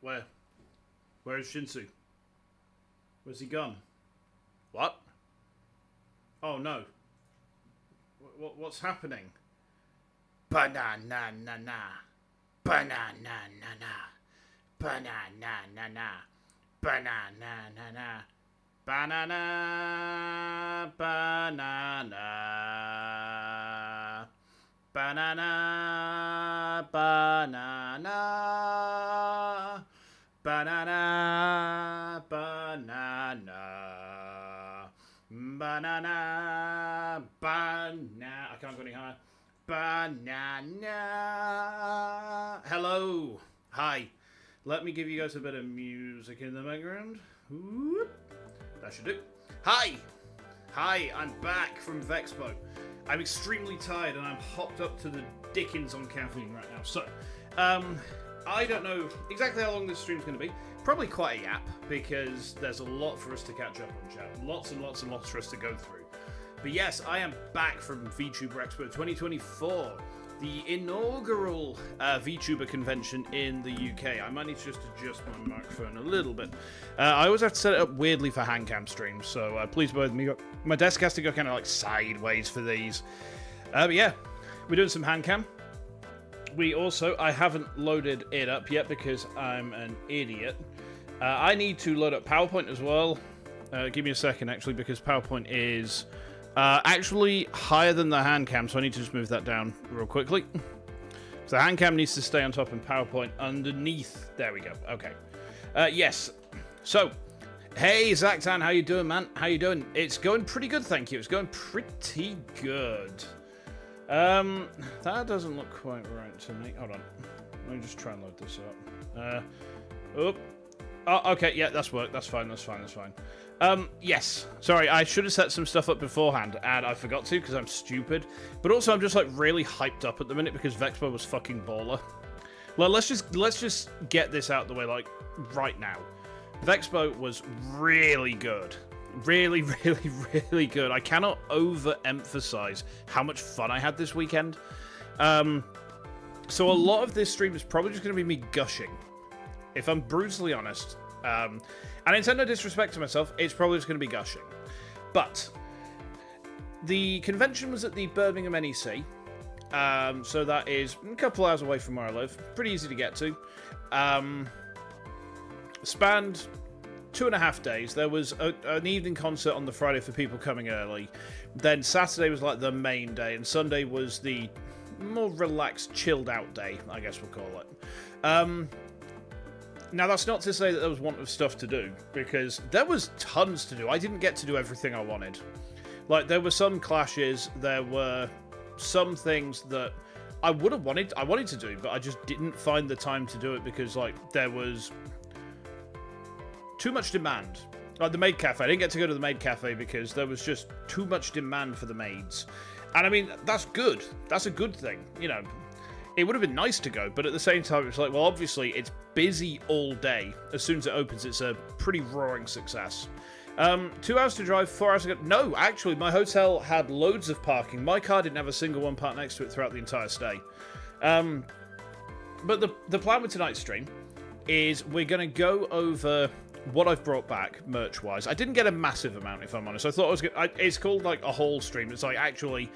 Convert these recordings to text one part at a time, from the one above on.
Where is Shinsu? Where's he gone? What? Oh no. What's happening? Banana na na. Banana na na. Banana na na. Banana na na. Banana, banana, banana, banana, banana, banana, banana, banana. I can't go any higher. Banana. Hello. Hi. Let me give you guys a bit of music in the background. Whoop. That should do. Hi! Hi, I'm back from VEXPO. I'm extremely tired and I'm hopped up to the dickens on caffeine right now. So, I don't know exactly how long this stream's going to be. Probably quite a yap, because there's a lot for us to catch up on, chat. Lots and lots and lots for us to go through. But yes, I am back from Vtuber Expo 2024. The inaugural VTuber convention in the UK. I might need to just adjust my microphone a little bit. I always have to set it up weirdly for handcam streams, so please bear with me. My desk has to go kind of like sideways for these. But yeah, we're doing some handcam. I haven't loaded it up yet because I'm an idiot. I need to load up PowerPoint as well. Give me a second, actually, because PowerPoint is... actually higher than the handcam, so I need to just move that down real quickly. So the handcam needs to stay on top and PowerPoint underneath. There we go. Okay. Yes. So, hey ZATSUDAN, how you doing, man? How you doing? It's going pretty good, thank you. It's going pretty good. That doesn't look quite right to me. Hold on. Let me just try and load this up. Oh, okay. Yeah, that's worked. That's fine. That's fine. That's fine. Yes. Sorry, I should have set some stuff up beforehand, and I forgot to because I'm stupid. But also, I'm just like really hyped up at the minute because VEXPO was fucking baller. Well, let's just get this out the way, like right now. VEXPO was really good. Really, really, really good. I cannot overemphasize how much fun I had this weekend. So a lot of this stream is probably just going to be me gushing, if I'm brutally honest. And intend no disrespect to myself, it's probably just going to be gushing. But the convention was at the Birmingham NEC, so that is a couple hours away from where I live. Pretty easy to get to. Spanned 2.5 days. There was an evening concert on the Friday for people coming early. Then Saturday was like the main day, and Sunday was the more relaxed, chilled out day, I guess we'll call it. Now, that's not to say that there was want of stuff to do, because there was tons to do. I didn't get to do everything I wanted. Like, there were some clashes, there were some things that I wanted to do, but I just didn't find the time to do it because, like, there was too much demand. Like, the maid cafe. I didn't get to go to the maid cafe because there was just too much demand for the maids. And, I mean, that's good. That's a good thing, you know. It would have been nice to go, but at the same time, it's like, well, obviously, it's busy all day. As soon as it opens, it's a pretty roaring success. 2 hours to drive, 4 hours to go. No, actually, my hotel had loads of parking. My car didn't have a single one parked next to it throughout the entire stay. But the plan with tonight's stream is we're going to go over what I've brought back, merch-wise. I didn't get a massive amount, if I'm honest. I thought I was going to... It's called, like, a haul stream. It's like, actually...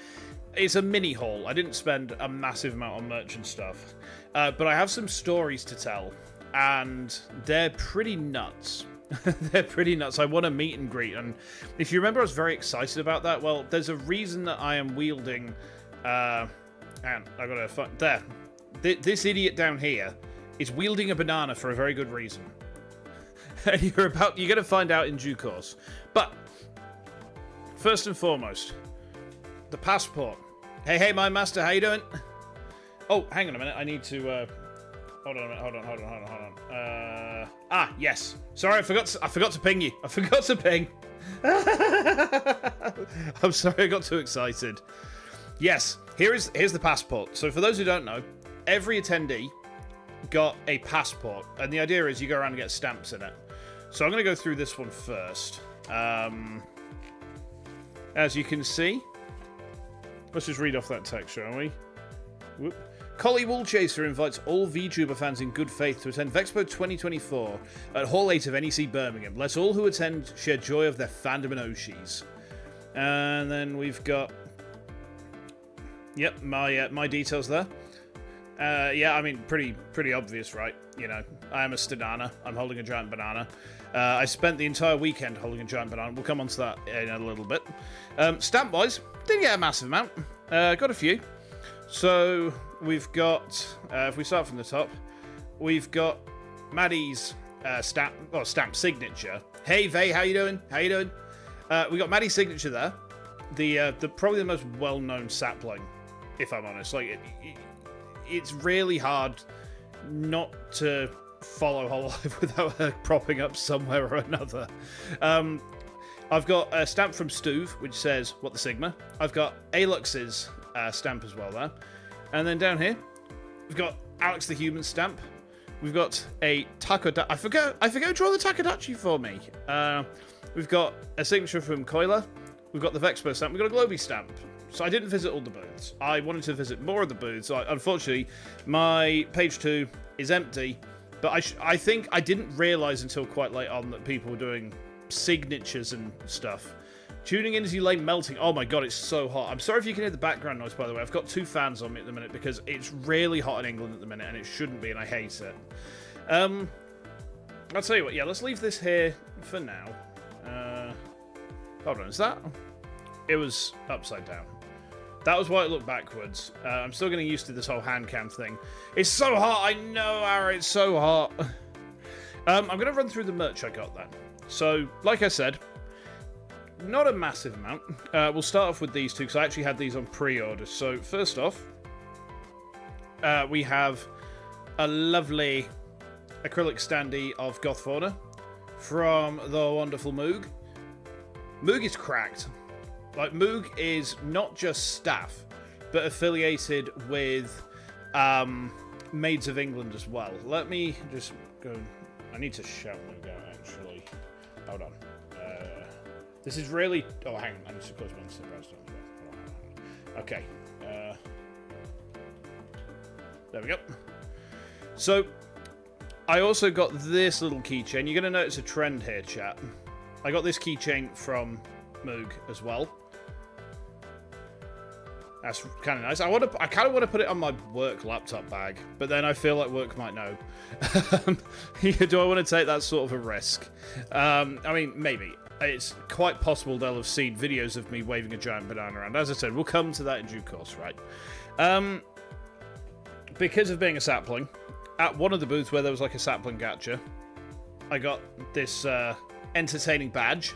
It's a mini haul. I didn't spend a massive amount on merch and stuff. But I have some stories to tell. And they're pretty nuts. They're pretty nuts. I want to meet and greet. And if you remember, I was very excited about that. Well, there's a reason that I am wielding... and I got to... There. This idiot down here is wielding a banana for a very good reason. And you're going to find out in due course. But, first and foremost... The passport. Hey, my master, how you doing? Oh, hang on a minute. I need to. Hold on a minute. Hold on. Yes. Sorry, I forgot to ping you. I forgot to ping. I'm sorry, I got too excited. Yes. Here's the passport. So for those who don't know, every attendee got a passport, and the idea is you go around and get stamps in it. So I'm going to go through this one first. As you can see. Let's just read off that text, shall we? Whoop. Collie Woolchaser invites all VTuber fans in good faith to attend VEXPO2024 at Hall 8 of NEC Birmingham. Let all who attend share joy of their fandom and Oshis. And then we've got... Yep, my details there. Yeah, I mean, pretty obvious, right? You know, I am a Stanana. I'm holding a giant banana. I spent the entire weekend holding a giant banana. We'll come on to that in a little bit. Stamp-wise, didn't get a massive amount. Got a few. So, we've got, if we start from the top, we've got Maddie's stamp signature. Hey, Vey, how you doing? How you doing? We got Maddie's signature there. The probably the most well-known sapling, if I'm honest. Like, it's really hard not to follow Whole Life without her propping up somewhere or another. I've got a stamp from Stuve, which says, what the Sigma. I've got Alux's stamp as well there. And then down here, we've got Alex the Human stamp. We've got a Takodachi. I forgot to draw the Takodachi for me. We've got a signature from Koila. We've got the Vexpo stamp. We've got a Globy stamp. So I didn't visit all the booths. I wanted to visit more of the booths. Unfortunately, my page 2 is empty. But I think I didn't realise until quite late on that people were doing signatures and stuff. Tuning in as you lay melting. Oh my god, it's so hot. I'm sorry if you can hear the background noise, by the way. I've got 2 fans on me at the minute because it's really hot in England at the minute and it shouldn't be and I hate it. I'll tell you what, yeah, let's leave this here for now. Hold on, is that? It was upside down. That was why it looked backwards. I'm still getting used to this whole hand cam thing. It's so hot, I know, Ara, it's so hot. I'm going to run through the merch I got then. So, like I said, not a massive amount. We'll start off with these two, because I actually had these on pre-order. So, first off, we have a lovely acrylic standee of Goth Fauna from the wonderful Moog. Moog is cracked. Like, Moog is not just staff, but affiliated with Maids of England as well. Let me just go... I need to shout Moog out, actually. Hold on. This is really... Oh, hang on. I need to close my Instagram stuff. Okay. There we go. So, I also got this little keychain. You're going to notice a trend here, chat. I got this keychain from Moog as well. That's kind of nice. I kind of want to put it on my work laptop bag, but then I feel like work might know. Do I want to take that sort of a risk? I mean, maybe. It's quite possible they'll have seen videos of me waving a giant banana around. As I said, we'll come to that in due course, right? Because of being a sapling, at one of the booths where there was like a sapling gacha, I got this entertaining badge.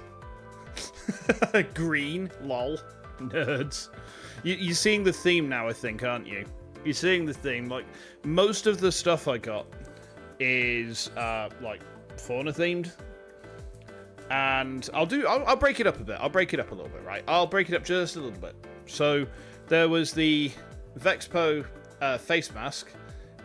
Green, lol, nerds. You're seeing the theme now, I think, aren't you? You're seeing the theme. Like, most of the stuff I got is, like, fauna-themed. And I'll break it up a bit. I'll break it up a little bit, right? I'll break it up just a little bit. So, there was the Vexpo face mask.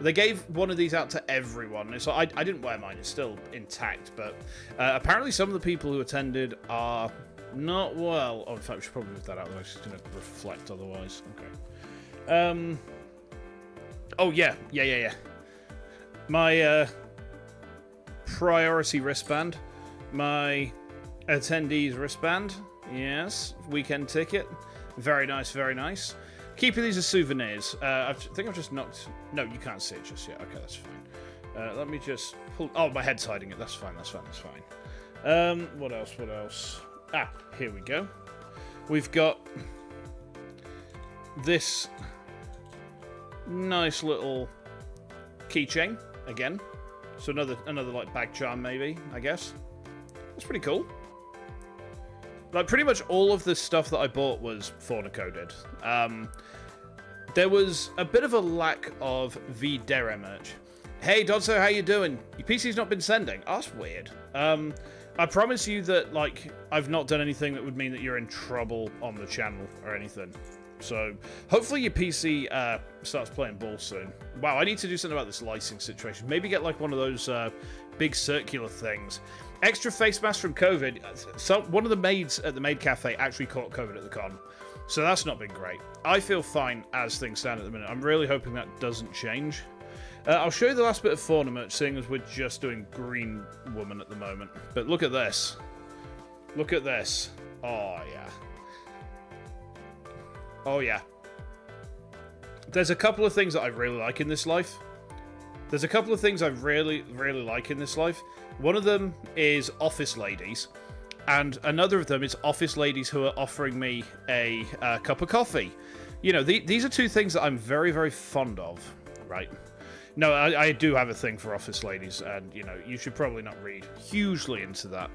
They gave one of these out to everyone. So I didn't wear mine. It's still intact. But apparently some of the people who attended are... not well. Oh, in fact, we should probably move that out. It's going to reflect otherwise. Okay. Oh, yeah. My priority wristband. My attendees wristband. Yes. Weekend ticket. Very nice, very nice. Keeping these as souvenirs. I think I've just knocked... No, you can't see it just yet. Okay, that's fine. Let me just pull... Oh, my head's hiding it. That's fine. What else? Ah, here we go. We've got this nice little keychain again. So another like bag charm maybe, I guess. That's pretty cool. Like pretty much all of the stuff that I bought was fauna coded. There was a bit of a lack of Vtuber merch. Hey Dodso, how you doing? Your PC's not been sending. Oh, that's weird. I promise you that, like, I've not done anything that would mean that you're in trouble on the channel or anything. So, hopefully your PC starts playing ball soon. Wow, I need to do something about this licensing situation. Maybe get, like, one of those big circular things. Extra face mask from COVID. So, one of the maids at the Maid Cafe actually caught COVID at the con. So that's not been great. I feel fine as things stand at the minute. I'm really hoping that doesn't change. I'll show you the last bit of fauna merch, seeing as we're just doing Green Woman at the moment. But look at this. Look at this. Oh, yeah. Oh, yeah. There's a couple of things that I really like in this life. There's a couple of things I really, really like in this life. One of them is office ladies. And another of them is office ladies who are offering me a cup of coffee. You know, these are two things that I'm very, very fond of, right? No, I do have a thing for office ladies, and, you know, you should probably not read hugely into that.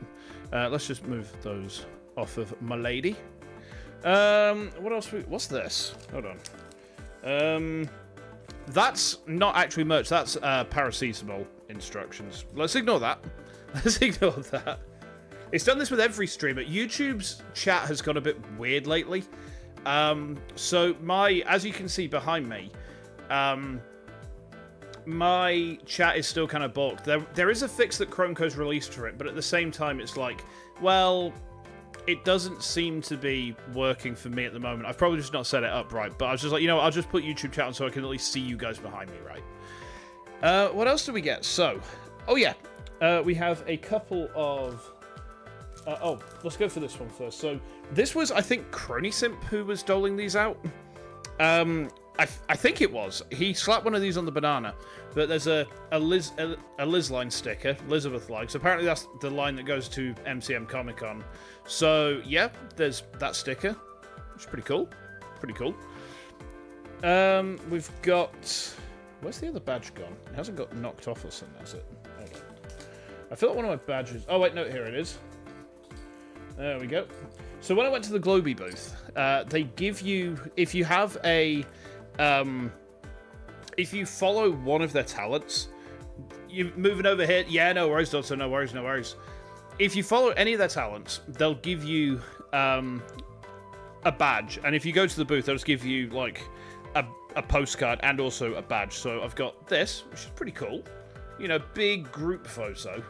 Let's just move those off of my lady. What else? What's this? Hold on. That's not actually merch. That's paracetamol instructions. Let's ignore that. Let's ignore that. It's done this with every streamer. YouTube's chat has got a bit weird lately. So as you can see behind me, my chat is still kind of bulked. There is a fix that Chromeco's released for it, but at the same time, it's like, well, it doesn't seem to be working for me at the moment. I've probably just not set it up right, but I was just like, you know, I'll just put YouTube chat on so I can at least see you guys behind me, right? What else do we get? So, oh yeah, we have a couple of... let's go for this one first. So, this was, I think, CronySimp who was doling these out. I think it was. He slapped one of these on the banana, but there's a Liz line sticker, Elizabeth line. So apparently that's the line that goes to MCM Comic Con. So yeah, there's that sticker, which is pretty cool. Pretty cool. We've got... Where's the other badge gone? It hasn't got knocked off or something, has it? Hold on. I feel like one of my badges... Oh wait, no, here it is. There we go. So when I went to the Globy booth, they give you... If you have a... if you follow one of their talents, you're moving over here. Yeah, no worries, Dodson. No worries, no worries. If you follow any of their talents, they'll give you a badge, and if you go to the booth, they'll just give you like a postcard and also a badge. So I've got this, which is pretty cool. You know, big group photo.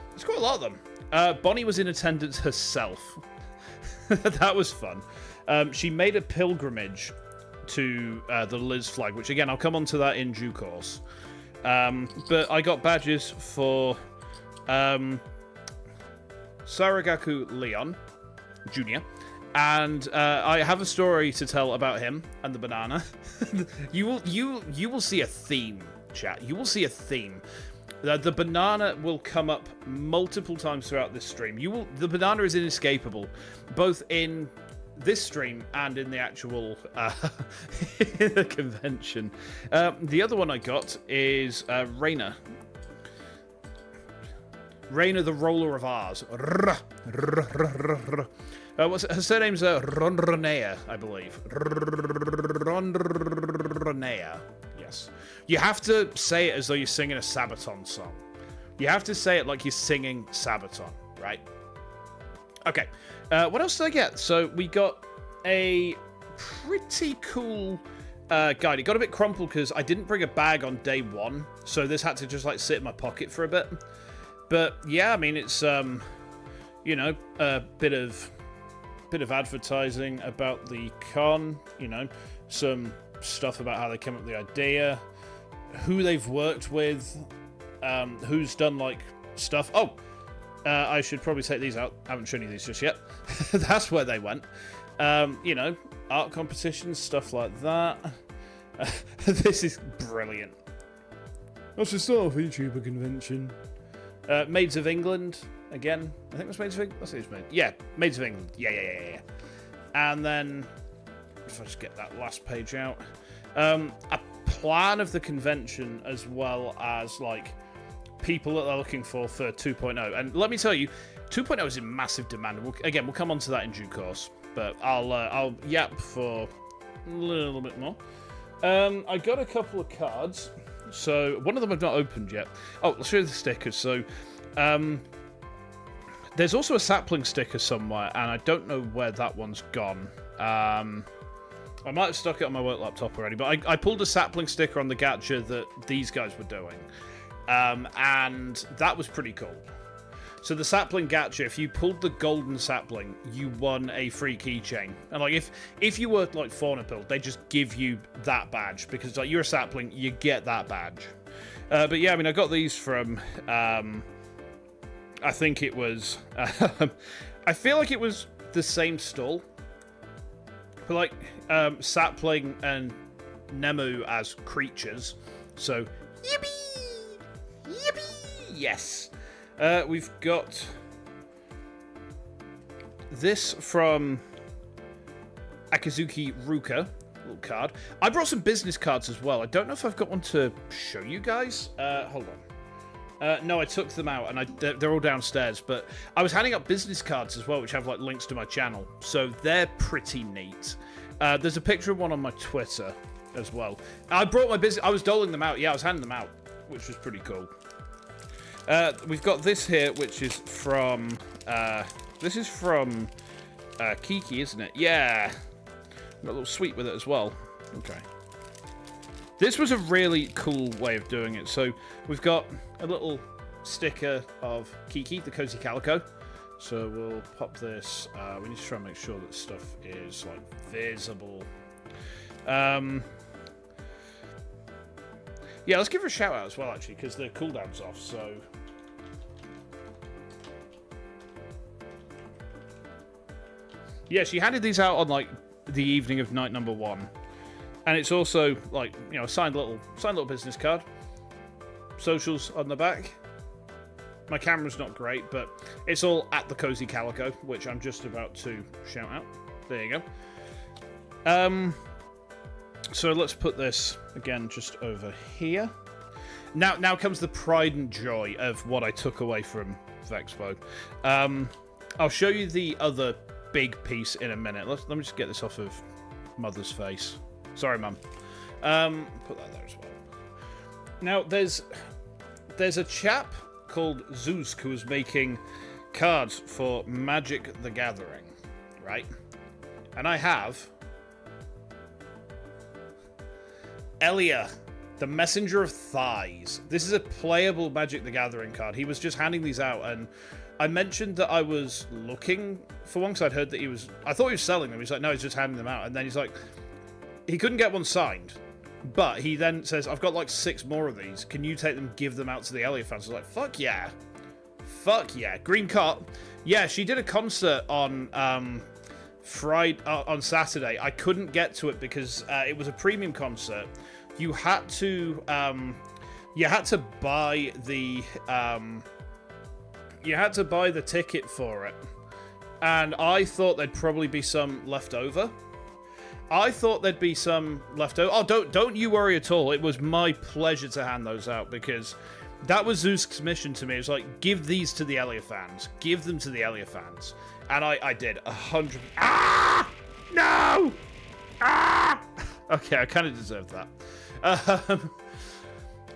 There's quite a lot of them. Bonnie was in attendance herself. That was fun. She made a pilgrimage to the Liz flag, which again, I'll come on to that in due course. But I got badges for Saragaku Leon Jr. And I have a story to tell about him and the banana. you will see a theme, chat. You will see a theme. The banana will come up multiple times throughout this stream. The banana is inescapable, both in this stream and in the actual in the convention. The other one I got is Raina. Raina, the roller of ours. Her surname's Ronronea, I believe. Ronronea. Yes. You have to say it as though you're singing a Sabaton song. You have to say it like you're singing Sabaton, right? Okay. What else did I get? So we got a pretty cool guide. It got a bit crumpled because I didn't bring a bag on day one, so this had to just like sit in my pocket for a bit. But yeah, I mean, it's you know, a bit of advertising about the con. You know, some stuff about how they came up with the idea, who they've worked with, who's done like stuff. Oh. I should probably take these out. I haven't shown you these just yet. That's where they went. You know, art competitions, stuff like that. This is brilliant. That's the start of VTuber convention. Maids of England, again. I think that's Maids of England. That's it, yeah, Maids of England. Yeah. And then, if I just get that last page out. A plan of the convention as well as, like, people that they're looking for 2.0. And let me tell you, 2.0 is in massive demand. We'll come on to that in due course. But I'll yap for a little bit more. I got a couple of cards. So one of them I've not opened yet. Oh, I'll show you the stickers. So there's also a sapling sticker somewhere, and I don't know where that one's gone. I might have stuck it on my work laptop already, but I pulled a sapling sticker on the gacha that these guys were doing. And that was pretty cool. So the sapling gacha, if you pulled the golden sapling, you won a free keychain. And like if you were like fauna build, they just give you that badge because like you're a sapling, you get that badge. But yeah, I mean, I got these from I think it was I feel like it was the same stall. But like sapling and Nemu as creatures. So yippee! Yippee! Yes. We've got this from Akazuki Ruka, little card. I brought some business cards as well. I don't know if I've got one to show you guys. Hold on. No, I took them out, and they're all downstairs. But I was handing out business cards as well, which have like links to my channel, so they're pretty neat. There's a picture of one on my Twitter as well. I brought my business. I was doling them out. Yeah, I was handing them out, which was pretty cool. We've got this here, which is from Kiki, isn't it? Yeah. Got a little sweet with it as well. Okay. This was a really cool way of doing it. So we've got a little sticker of Kiki, the Cozy Calico. So we'll pop this. We need to try and make sure that stuff is like visible. Yeah, let's give her a shout out as well, actually, because the cooldown's off, so... Yeah, she handed these out on, like, the evening of night number 1. And it's also, like, you know, a signed little business card. Socials on the back. My camera's not great, but it's all at the Cozy Calico, which I'm just about to shout out. There you go. So let's put this, again, just over here. Now comes the pride and joy of what I took away from VEXPO. I'll show you the other big piece in a minute. Let me just get this off of Mother's face. Sorry, Mum. Put that there as well. Now, there's a chap called Zeusk who is making cards for Magic the Gathering, right? And I have... Elia, the Messenger of Thighs. This is a playable Magic the Gathering card. He was just handing these out, and I mentioned that I was looking for one because I'd heard that he was... I thought he was selling them. He's like, no, he's just handing them out. And then he's like... He couldn't get one signed. But he then says, I've got like 6 more of these. Can you take them, give them out to the Elia fans? I was like, fuck yeah. Fuck yeah. Green Cot. Yeah, she did a concert on... on Saturday. I couldn't get to it because it was a premium concert. You had to buy the ticket for it, and I thought there'd probably be some left over. Oh, don't you worry at all. It was my pleasure to hand those out because that was Zeusk's mission to me. It was like, give these to the Elia fans. Give them to the Elia fans. And I did 100... Ah! No! Ah! Okay, I kind of deserved that.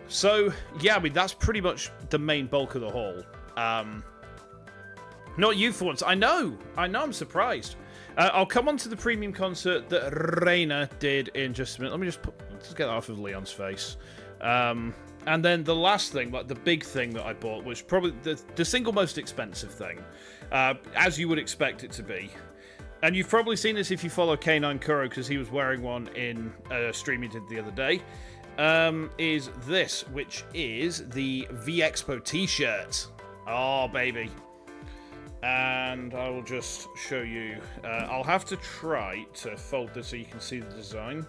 So, yeah, I mean, that's pretty much the main bulk of the haul. Not you for once. I know, I'm surprised. I'll come on to the premium concert that Reina did in just a minute. Let me let's get that off of Leon's face. And then the last thing, like the big thing that I bought, was probably the single most expensive thing. As you would expect it to be. And you've probably seen this if you follow K9 Kuro, because he was wearing one in a stream he did the other day, is this, which is the VEXPO t-shirt. Oh, baby. And I will just show you. I'll have to try to fold this so you can see the design.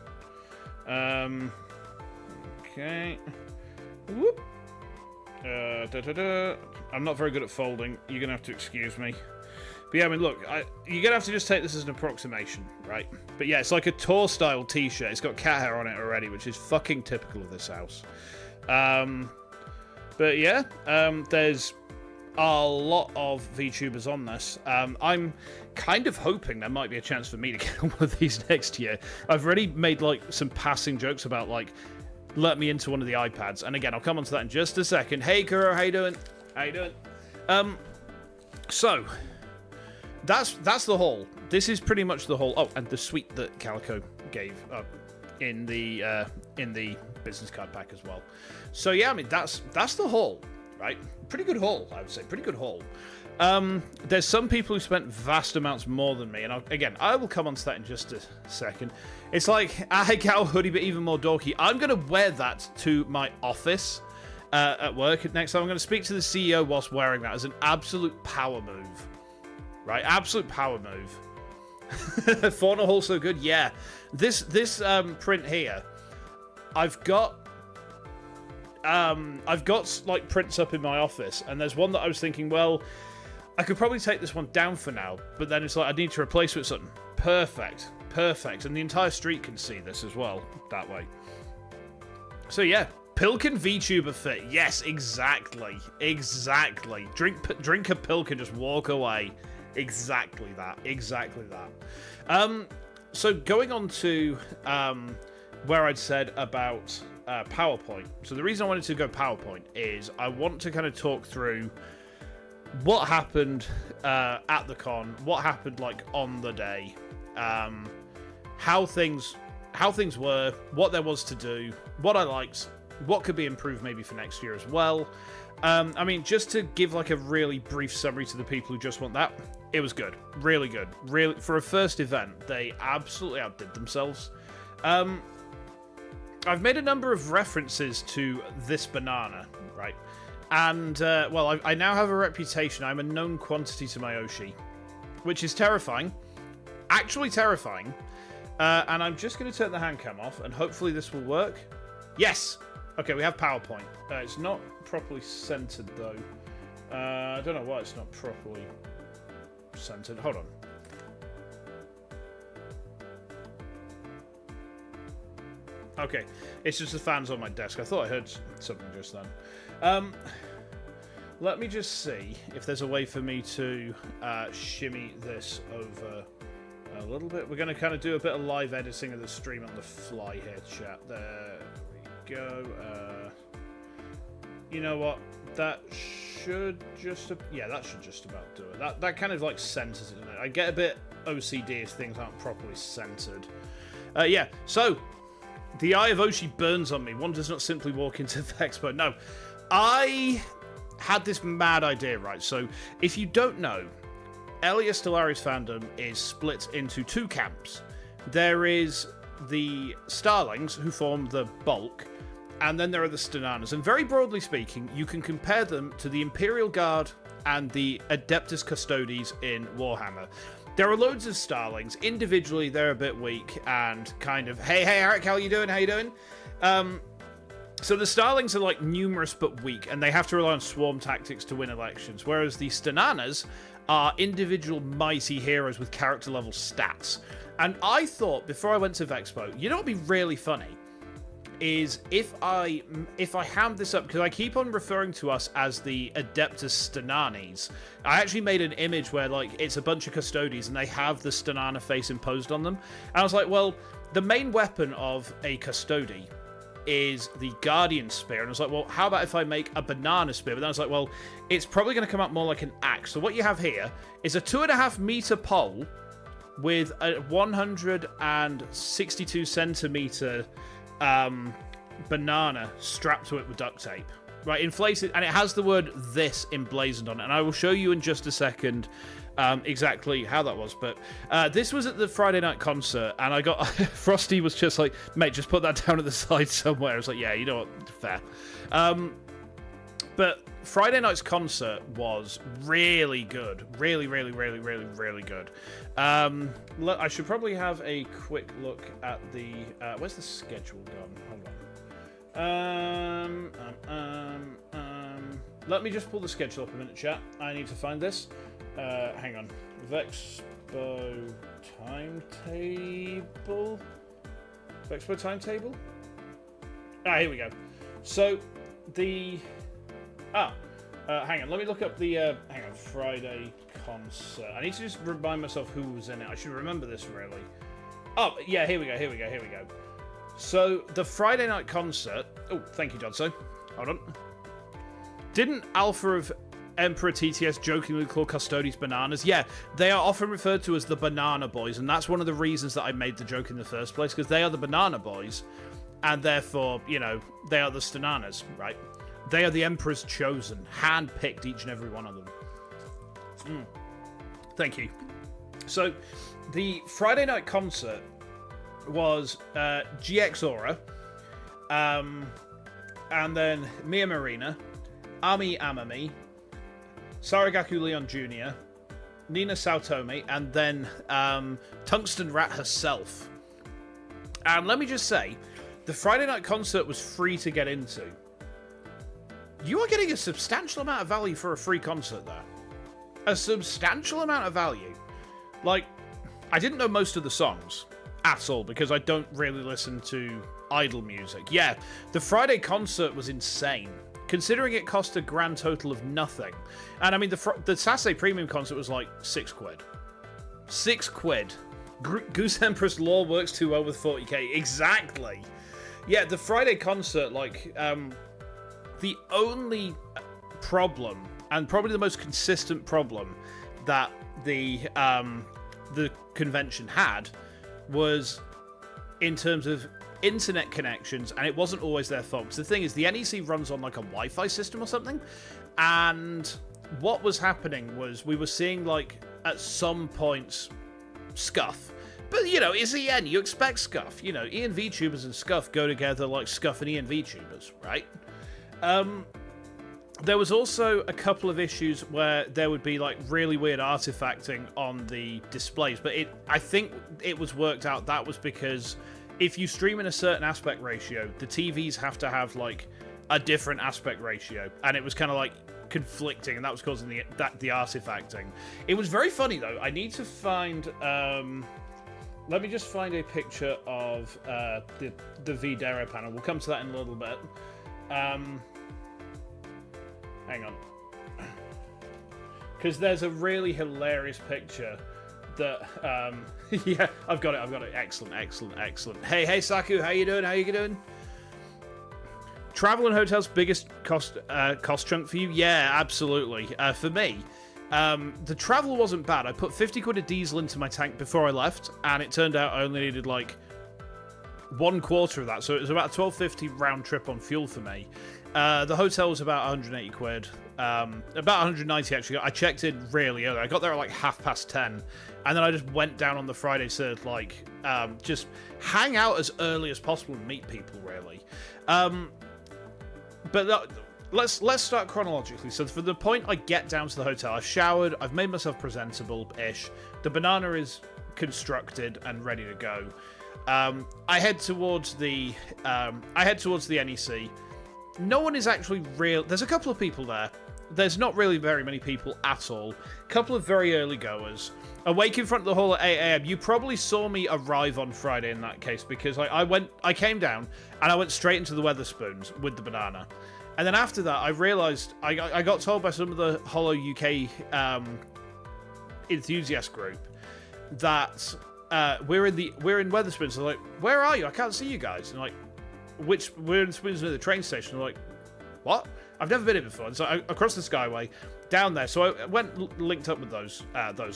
Okay. Whoop. I'm not very good at folding. You're going to have to excuse me. But yeah, I mean, look, you're going to have to just take this as an approximation, right? But yeah, it's like a tour-style t-shirt. It's got cat hair on it already, which is fucking typical of this house. But yeah, there's a lot of VTubers on this. I'm kind of hoping there might be a chance for me to get one of these next year. I've already made, like, some passing jokes about, like, let me into one of the iPads. And again, I'll come on to that in just a second. Hey, Kuro, how you doing? How you doing? So... That's the haul. This is pretty much the haul. Oh, and the suite that Calico gave in the business card pack as well. So yeah, I mean that's the haul, right? Pretty good haul, I would say. Pretty good haul. There's some people who spent vast amounts more than me, and I will come on to that in just a second. It's like a Gal hoodie, but even more dorky. I'm going to wear that to my office at work next time. I'm going to speak to the CEO whilst wearing that as an absolute power move. Right? Absolute power move. Fauna haul so good? Yeah. This print here, I've got like prints up in my office, and there's one that I was thinking, well, I could probably take this one down for now, but then it's like I need to replace it with something. Perfect. Perfect. And the entire street can see this as well, that way. So yeah, Pilkin VTuber fit. Yes, exactly. Exactly. Drink a Pilk and just walk away. Exactly that. Exactly that. So going on to where I'd said about PowerPoint. So the reason I wanted to go PowerPoint is I want to kind of talk through what happened at the con, what happened like on the day, how things were, what there was to do, what I liked, what could be improved maybe for next year as well. I mean, just to give like a really brief summary to the people who just want that, it was good, really good, really for a first event. They absolutely outdid themselves. I've made a number of references to this banana, right? And, well, I now have a reputation. I'm a known quantity to my Oshi, which is terrifying. Actually terrifying. And I'm just going to turn the handcam off, and hopefully this will work. Yes! Okay, we have PowerPoint. It's not properly centered, though. I don't know why it's not properly centered. Hold on. Okay, it's just the fans on my desk. I thought I heard something just then. Let me just see if there's a way for me to shimmy this over a little bit. We're going to kind of do a bit of live editing of the stream on the fly here, chat. There we go. You know what? That should just... Yeah, that should just about do it. That kind of like centers it, doesn't it? I get a bit OCD if things aren't properly centered. Yeah, so... The eye of Oshi burns on me. One does not simply walk into VEXPO. No, I had this mad idea, right? So, if you don't know, Elias Stellaris fandom is split into two camps. There is the Starlings, who form the bulk, and then there are the Stananas. And very broadly speaking, you can compare them to the Imperial Guard and the Adeptus Custodes in Warhammer. There are loads of Starlings. Individually, they're a bit weak and kind of, hey, Eric, how you doing? How you doing? So the Starlings are like numerous but weak, and they have to rely on swarm tactics to win elections, whereas the Stananas are individual mighty heroes with character level stats. And I thought, before I went to VEXPO, you know what would be really funny? Is if I ham this up, because I keep on referring to us as the Adeptus Stananis. I actually made an image where like it's a bunch of Custodes and they have the Stanana face imposed on them. And I was like, well, the main weapon of a Custode is the Guardian Spear. And I was like, well, how about if I make a Banana Spear? But then I was like, well, it's probably going to come out more like an axe. So what you have here is a 2.5 meter pole with a 162 centimeter banana strapped to it with duct tape, right, inflated, and it has the word "this" emblazoned on it, and I will show you in just a second exactly how that was. But this was at the Friday night concert, and I got Frosty was just like, mate, just put that down at the side somewhere. I was like, yeah, you know what, fair. But Friday night's concert was really good, really good. I should probably have a quick look at the where's the schedule gone? Hold on. Let me just pull the schedule up a minute, chat. I need to find this. Hang on. VEXPO timetable. VEXPO timetable. Here we go. So the hang on. Let me look up the hang on, Friday concert. I need to just remind myself who was in it. I should remember this really. Oh yeah, here we go. So the Friday night concert. Oh, thank you, Dodso. Hold on. Didn't Alpha of Emperor TTS jokingly call Custodes bananas? Yeah, they are often referred to as the Banana Boys, and that's one of the reasons that I made the joke in the first place, because they are the Banana Boys, and therefore, you know, they are the Stananas, right? They are the Emperor's chosen, hand-picked each and every one of them. Thank you. So, the Friday night concert was GX Aura, and then Mia Marina, Ami Amami, Saragaku Leon Jr., Nina Saotome, and then Tungsten Rat herself. And let me just say, the Friday night concert was free to get into. You are getting a substantial amount of value for a free concert there. A substantial amount of value. Like, I didn't know most of the songs at all because I don't really listen to idol music. Yeah, the Friday concert was insane, considering it cost a grand total of nothing. And I mean, the Saturday Premium concert was like £6. £6. Goose Empress lore works too well with 40k. Exactly. Yeah, the Friday concert, like, the only problem, and probably the most consistent problem that the convention had, was in terms of internet connections, and it wasn't always their fault. Because the thing is, the NEC runs on like a Wi-Fi system or something, and what was happening was we were seeing, like, at some points, scuff. But, you know, it's EN, you expect scuff. You know, ENVTubers and scuff go together like scuff and ENVTubers, right? There was also a couple of issues where there would be, like, really weird artifacting on the displays, but I think it was worked out that was because if you stream in a certain aspect ratio, the TVs have to have, like, a different aspect ratio, and it was kind of, like, conflicting, and that was causing the artifacting. It was very funny, though. I need to find, let me just find a picture of the Vdera panel. We'll come to that in a little bit. Hang on. Because there's a really hilarious picture that, yeah, I've got it. Excellent. Hey, Saku, how you doing? Travel and hotels, biggest cost chunk for you? Yeah, absolutely. For me, the travel wasn't bad. I put 50 quid of diesel into my tank before I left, and it turned out I only needed, like, 1/4 of that, so it was about a 12.50 round trip on fuel for me. The hotel was about 180 quid, about 190 actually. I checked in really early. I got there at like 10:30, and then I just went down on the Friday to, like, just hang out as early as possible and meet people, really. But let's start chronologically. So for the point I get down to the hotel, I've showered, I've made myself presentable-ish. The banana is constructed and ready to go. I head towards the NEC. No one is actually real. There's a couple of people there. There's not really very many people at all. A couple of very early goers. Awake in front of the hall at 8 a.m. You probably saw me arrive on Friday in that case, because I came down and I went straight into the Weatherspoons with the banana. And then after that, I realised I got told by some of the Hollow UK enthusiast group that we're in Weatherspoons. They're like, where are you? I can't see you guys. And like, we're in Spoons near the train station. They're like, what? I've never been here before. And so across the Skyway, down there. So I went linked up with those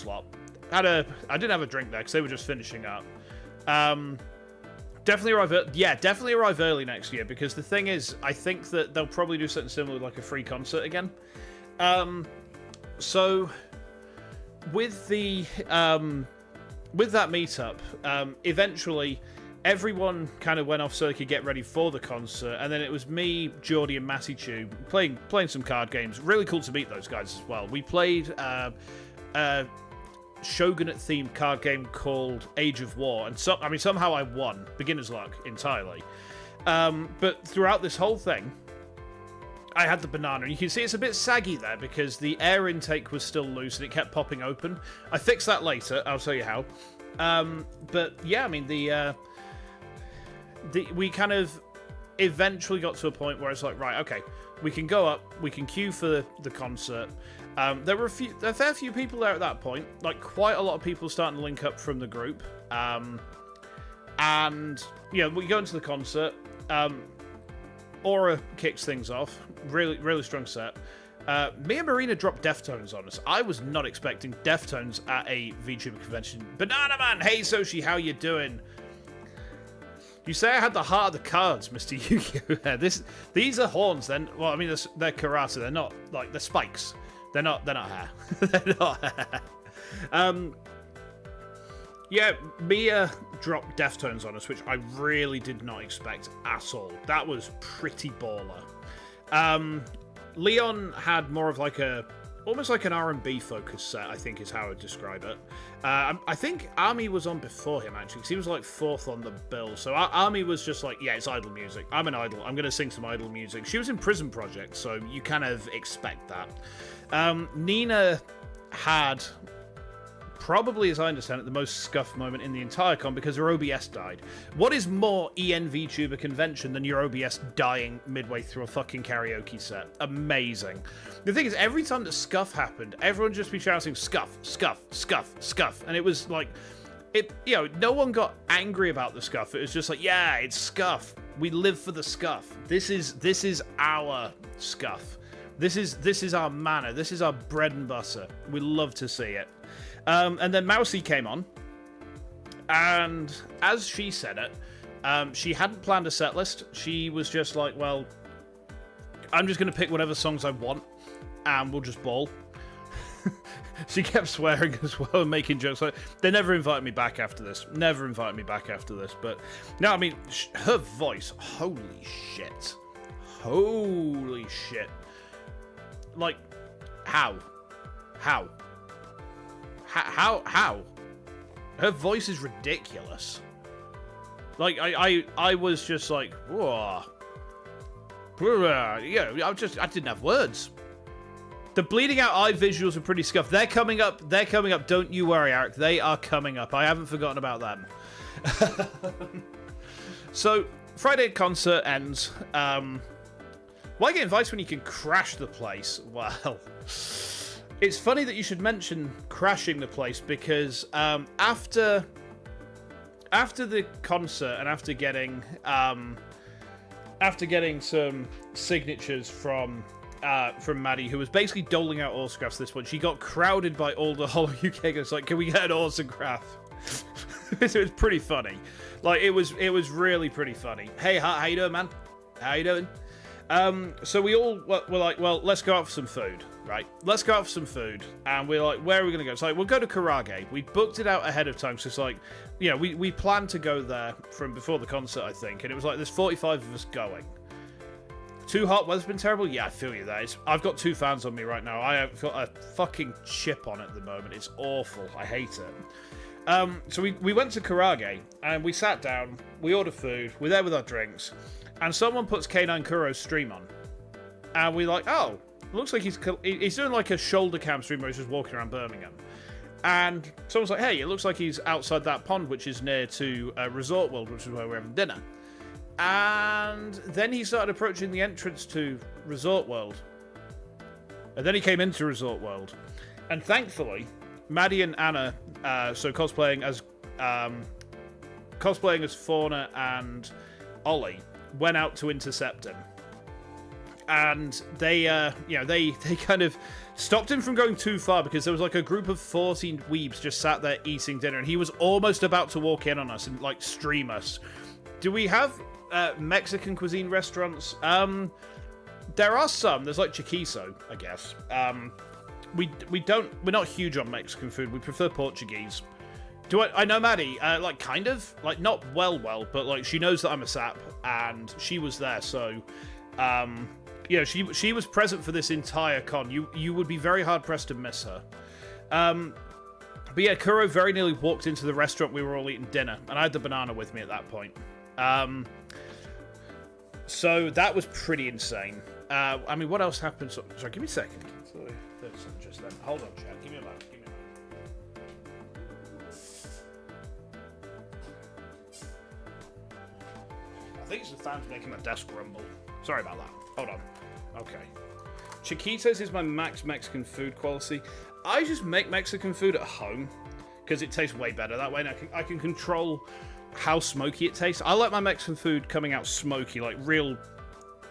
lot. I didn't have a drink there because they were just finishing up. Definitely arrive early next year, because the thing is, I think that they'll probably do something similar, like a free concert again. So with that meetup, eventually everyone kind of went off so they could get ready for the concert, and then it was me, Geordie, and Matty Chew playing some card games. Really cool to meet those guys as well. We played a Shogunate-themed card game called Age of War, and somehow I won. Beginner's luck entirely. But throughout this whole thing, I had the banana, and you can see it's a bit saggy there because the air intake was still loose and it kept popping open. I fixed that later. I'll tell you how. But yeah, I mean, we kind of eventually got to a point where it's like, right, okay, we can go up, we can queue for the concert. There were a fair few people there at that point, like quite a lot of people starting to link up from the group. And yeah, we go into the concert. Aura kicks things off. Really strong set. Me and Marina dropped Deftones on us. I was not expecting Deftones at a VTuber convention. Banana Man, hey Soshi, how you doing? You say I had the heart of the cards, Mr. Yu-Gi-Oh! These are horns. Then, well, I mean, they're Cerata. They're not like they're spikes. They're not hair. They're not hair. Yeah, Mia dropped Deftones on us, which I really did not expect at all. That was pretty baller. Leon had more of like almost like an R&B focused set, I think is how I would describe it. I think Army was on before him, actually, because he was like 4th on the bill. So Army was just like, yeah, it's idol music. I'm an idol. I'm going to sing some idol music. She was in Prison Project, so you kind of expect that. Nina had, probably as I understand it, the most scuffed moment in the entire con because her OBS died. What is more VTuber convention than your OBS dying midway through a fucking karaoke set? Amazing. The thing is, every time that scuff happened, everyone would just be shouting scuff, scuff, scuff, scuff, and it was like, no one got angry about the scuff. It was just like, yeah, it's scuff. We live for the scuff. This is our scuff. This is our manner. This is our bread and butter. We love to see it. And then Mousy came on, and as she said it, she hadn't planned a set list. She was just like, well, I'm just going to pick whatever songs I want, and we'll just ball. She kept swearing as well and making jokes. Like, they never invited me back after this. Never invited me back after this. But, no, I mean, her voice, holy shit. Holy shit. Like, how? How? How? Her voice is ridiculous. Like, I was just like, whoa. Yeah, I didn't have words. The bleeding out eye visuals are pretty scuffed. They're coming up. Don't you worry, Eric. They are coming up. I haven't forgotten about them. So, Friday concert ends. Why get invited when you can crash the place? Well, it's funny that you should mention crashing the place because after the concert and after getting some signatures from Maddie, who was basically doling out autographs this one, she got crowded by all the Hollow UK guys like, can we get an autograph? It was pretty funny. Like, it was really pretty funny. Hey, how you doing, man? How you doing? So we all were like, well, let's go out for some food, right? Let's go out for some food. And we're like, where are we going to go? It's like, we'll go to Karage. We booked it out ahead of time. So it's like, we planned to go there from before the concert, I think. And it was like, there's 45 of us going. Too hot, weather's been terrible? Yeah, I feel you there. I've got 2 fans on me right now. I have got a fucking chip on it at the moment. It's awful. I hate it. So we went to Karage and we sat down. We ordered food. We're there with our drinks. And someone puts K9 Kuro's stream on. And we're like, oh, looks like he's doing like a shoulder cam stream where he's just walking around Birmingham. And someone's like, hey, it looks like he's outside that pond, which is near to Resort World, which is where we're having dinner. And then he started approaching the entrance to Resort World. And then he came into Resort World. And thankfully, Maddie and Anna, so cosplaying as Fauna and Ollie, went out to intercept him. And they kind of stopped him from going too far because there was like a group of 14 weebs just sat there eating dinner, and he was almost about to walk in on us and like stream us. Do we have Mexican cuisine restaurants? There are some. There's like Chiquizo, I guess. We're not huge on Mexican food. We prefer Portuguese. I know Maddie, like kind of, like not well, but like she knows that I'm a sap and she was there. So, she was present for this entire con. You would be very hard pressed to miss her. But yeah, Kuro very nearly walked into the restaurant we were all eating dinner, and I had the banana with me at that point. So that was pretty insane. I mean, what else happened? Sorry, give me a second. Sorry, just then. Hold on, Chad. Give me a moment. I think it's the fans making my desk rumble. Sorry about that. Hold on. Okay. Chiquitos is my max Mexican food quality. I just make Mexican food at home because it tastes way better that way, and I can control how smoky it tastes. I like my Mexican food coming out smoky, like real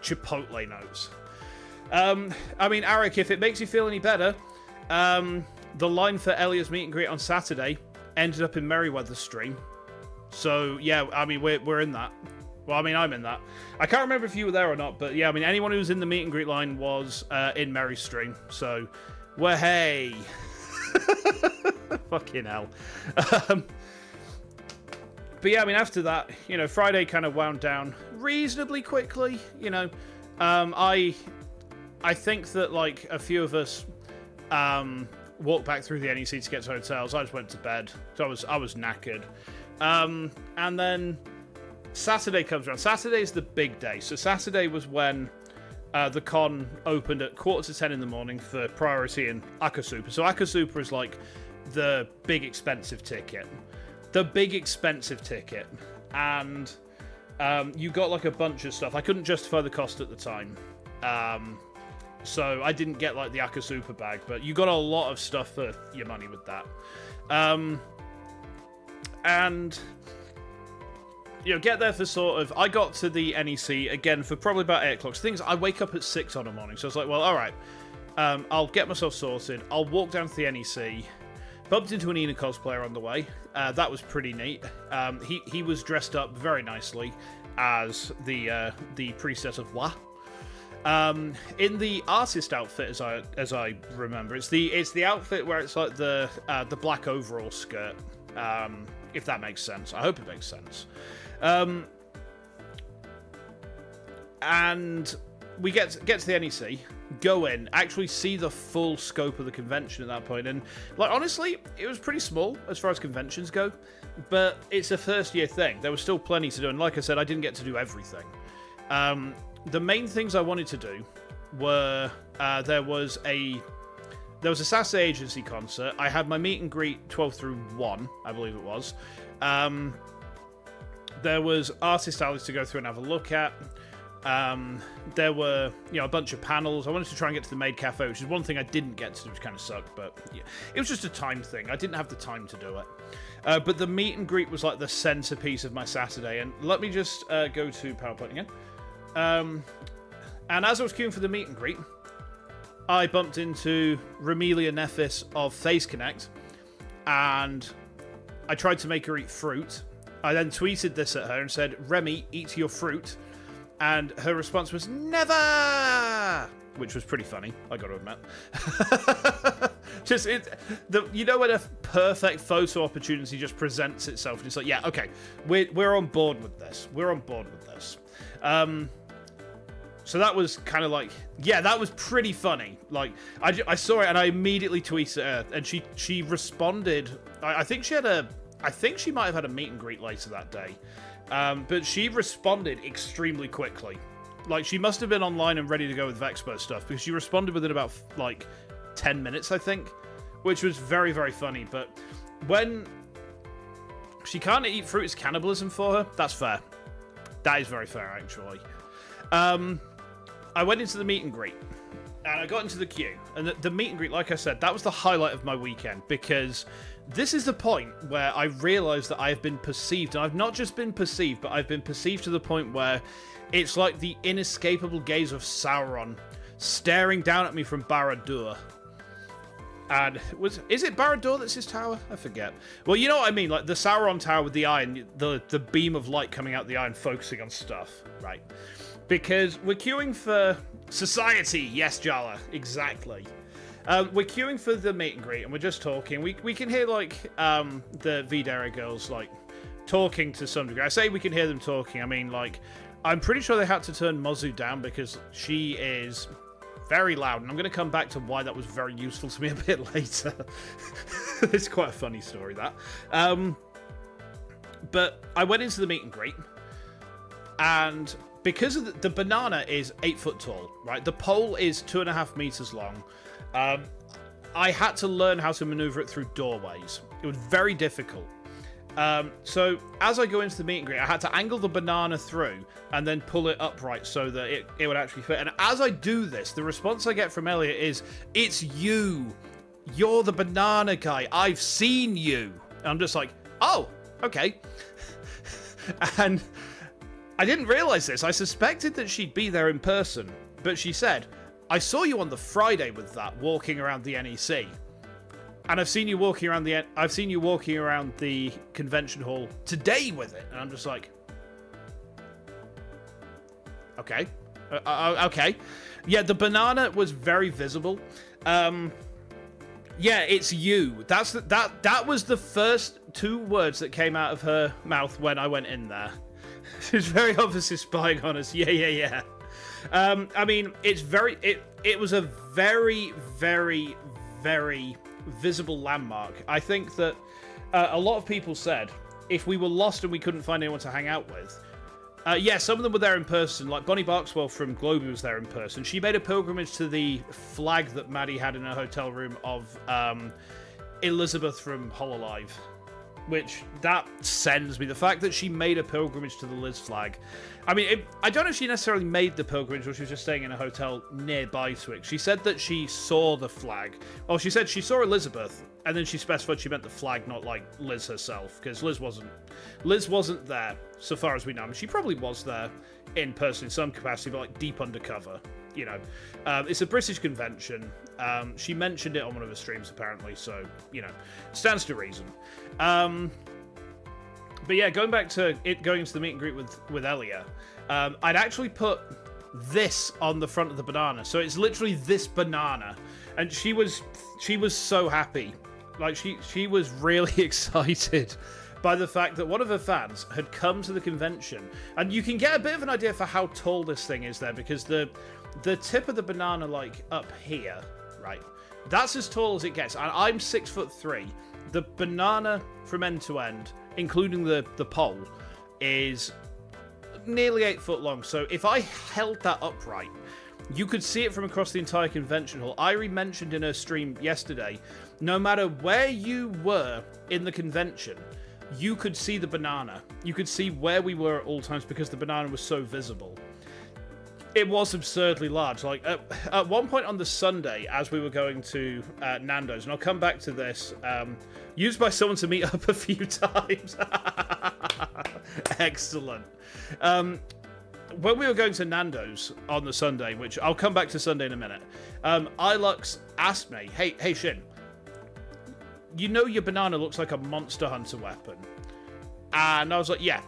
chipotle notes. I mean, Eric, if it makes you feel any better, the line for Elia's meet and greet on Saturday ended up in Merryweather's stream. So, yeah, I mean, we're in that. Well, I mean, I'm in that. I can't remember if you were there or not, but yeah, I mean, anyone who was in the meet and greet line was in Mary's stream. So, well, hey. Fucking hell. But yeah, I mean, after that, you know, Friday kind of wound down reasonably quickly. You know, I think that like a few of us walked back through the NEC to get to hotels. I just went to bed, so I was knackered. And then Saturday comes around. Saturday's the big day. So Saturday was when the con opened at 9:45 in the morning for priority and Akasuper. So Akasuper is like the big expensive ticket. And you got like a bunch of stuff. I couldn't justify the cost at the time. So I didn't get like the Akasuper bag, but you got a lot of stuff for your money with that. And you know, get there for sort of, I got to the NEC again for probably about 8 o'clock. So things, I wake up at 6 on a morning. So I was like, well, all right, I'll get myself sorted. I'll walk down to the NEC. Bumped into an Ina cosplayer on the way. That was pretty neat. He was dressed up very nicely as the priestess of Wa. In the artist outfit, as I remember, it's the outfit where it's like the black overall skirt. If that makes sense, I hope it makes sense. And we get to the NEC, go in, actually see the full scope of the convention at that point, and like honestly, it was pretty small as far as conventions go, but it's a first year thing. There was still plenty to do, and like I said, I didn't get to do everything. The main things I wanted to do were there was a Saturday agency concert. I had my meet and greet 12 through 1, I believe it was. There was artist alleys to go through and have a look at. There were, you know, a bunch of panels. I wanted to try and get to the Maid Cafe, which is one thing I didn't get to do, which kind of sucked, but yeah, it was just a time thing. I didn't have the time to do it. But the meet and greet was like the centerpiece of my Saturday, and let me just go to PowerPoint again. And as I was queuing for the meet and greet, I bumped into Ramelia Nefis of Phase Connect, and I tried to make her eat fruit. I then tweeted this at her and said, Remy, eat your fruit. And her response was, never! Which was pretty funny, I got to admit. You know when a perfect photo opportunity just presents itself, and it's like, yeah, okay, we're on board with this. We're on board with this. So that was kind of like, yeah, that was pretty funny. Like, I saw it and I immediately tweeted her, and she responded. I think she might have had a meet and greet later that day. But she responded extremely quickly. Like, she must have been online and ready to go with Vexpo stuff, because she responded within about, like, 10 minutes, I think, which was very, very funny. But when she can't eat fruit, is cannibalism for her. That's fair. That is very fair, actually. I went into the meet and greet, and I got into the queue. And the meet and greet, like I said, that was the highlight of my weekend, because this is the point where I realised that I have been perceived, and I've not just been perceived, but I've been perceived to the point where it's like the inescapable gaze of Sauron staring down at me from Barad-dûr. And is it Barad-dûr that's his tower? I forget. Well, you know what I mean, like the Sauron tower with the eye and the beam of light coming out the eye and focusing on stuff, right? Because we're queuing for society. Yes, Jala, exactly. We're queuing for the meet and greet, and we're just talking. We can hear, like, the Vtuber girls, like, talking to some degree. I say we can hear them talking. I mean, like, I'm pretty sure they had to turn Mozu down because she is very loud, and I'm going to come back to why that was very useful to me a bit later. It's quite a funny story, that. But I went into the meet and greet, and because of the banana is 8 foot tall, right? The pole is 2.5 meters long. I had to learn how to maneuver it through doorways. It was very difficult. So as I go into the meet and greet, I had to angle the banana through and then pull it upright so that it would actually fit. And as I do this, the response I get from Elliot is, "It's you. You're the banana guy. I've seen you." And I'm just like, oh, okay. And I didn't realize this. I suspected that she'd be there in person, but she said, "I saw you on the Friday with that, walking around the NEC." And I've seen you walking around the convention hall today with it, and I'm just like, okay, okay, yeah. The banana was very visible. Yeah, it's you. That was the first 2 words that came out of her mouth when I went in there. She's very obviously spying on us. Yeah. I mean, it was a very, very, very visible landmark. I think that a lot of people said if we were lost and we couldn't find anyone to hang out with, yeah, some of them were there in person. Like Bonnie Barkswell from Globy was there in person. She made a pilgrimage to the flag that Maddie had in her hotel room of Elizabeth from Hololive, which that sends me. The fact that she made a pilgrimage to the Liz flag. I mean, I don't know if she necessarily made the pilgrimage or she was just staying in a hotel nearby to it. She said that she saw the flag. Oh, she said she saw Elizabeth, and then she specified she meant the flag, not like Liz herself, because Liz wasn't there, so far as we know. I mean, she probably was there in person in some capacity, but like deep undercover. You know, it's a British convention. She mentioned it on one of her streams apparently, so you know, stands to reason. But yeah, going back to it, going into the meet and greet with Elia, I'd actually put this on the front of the banana, so it's literally this banana, and she was so happy, like she was really excited by the fact that one of her fans had come to the convention, and you can get a bit of an idea for how tall this thing is there because the tip of the banana, like up here, right, that's as tall as it gets, and I'm 6'3". The banana from end to end, including the pole, is nearly 8 foot long. So if I held that upright, you could see it from across the entire convention hall. Irie mentioned in her stream yesterday, no matter where you were in the convention, you could see the banana. You could see where we were at all times because the banana was so visible. It was absurdly large. Like at one point on the Sunday, as we were going to Nando's, and I'll come back to this, used by someone to meet up a few times. Excellent. When we were going to Nando's on the Sunday, which I'll come back to Sunday in a minute, Ilux asked me, hey Shin, you know your banana looks like a Monster Hunter weapon? And I was like, yeah.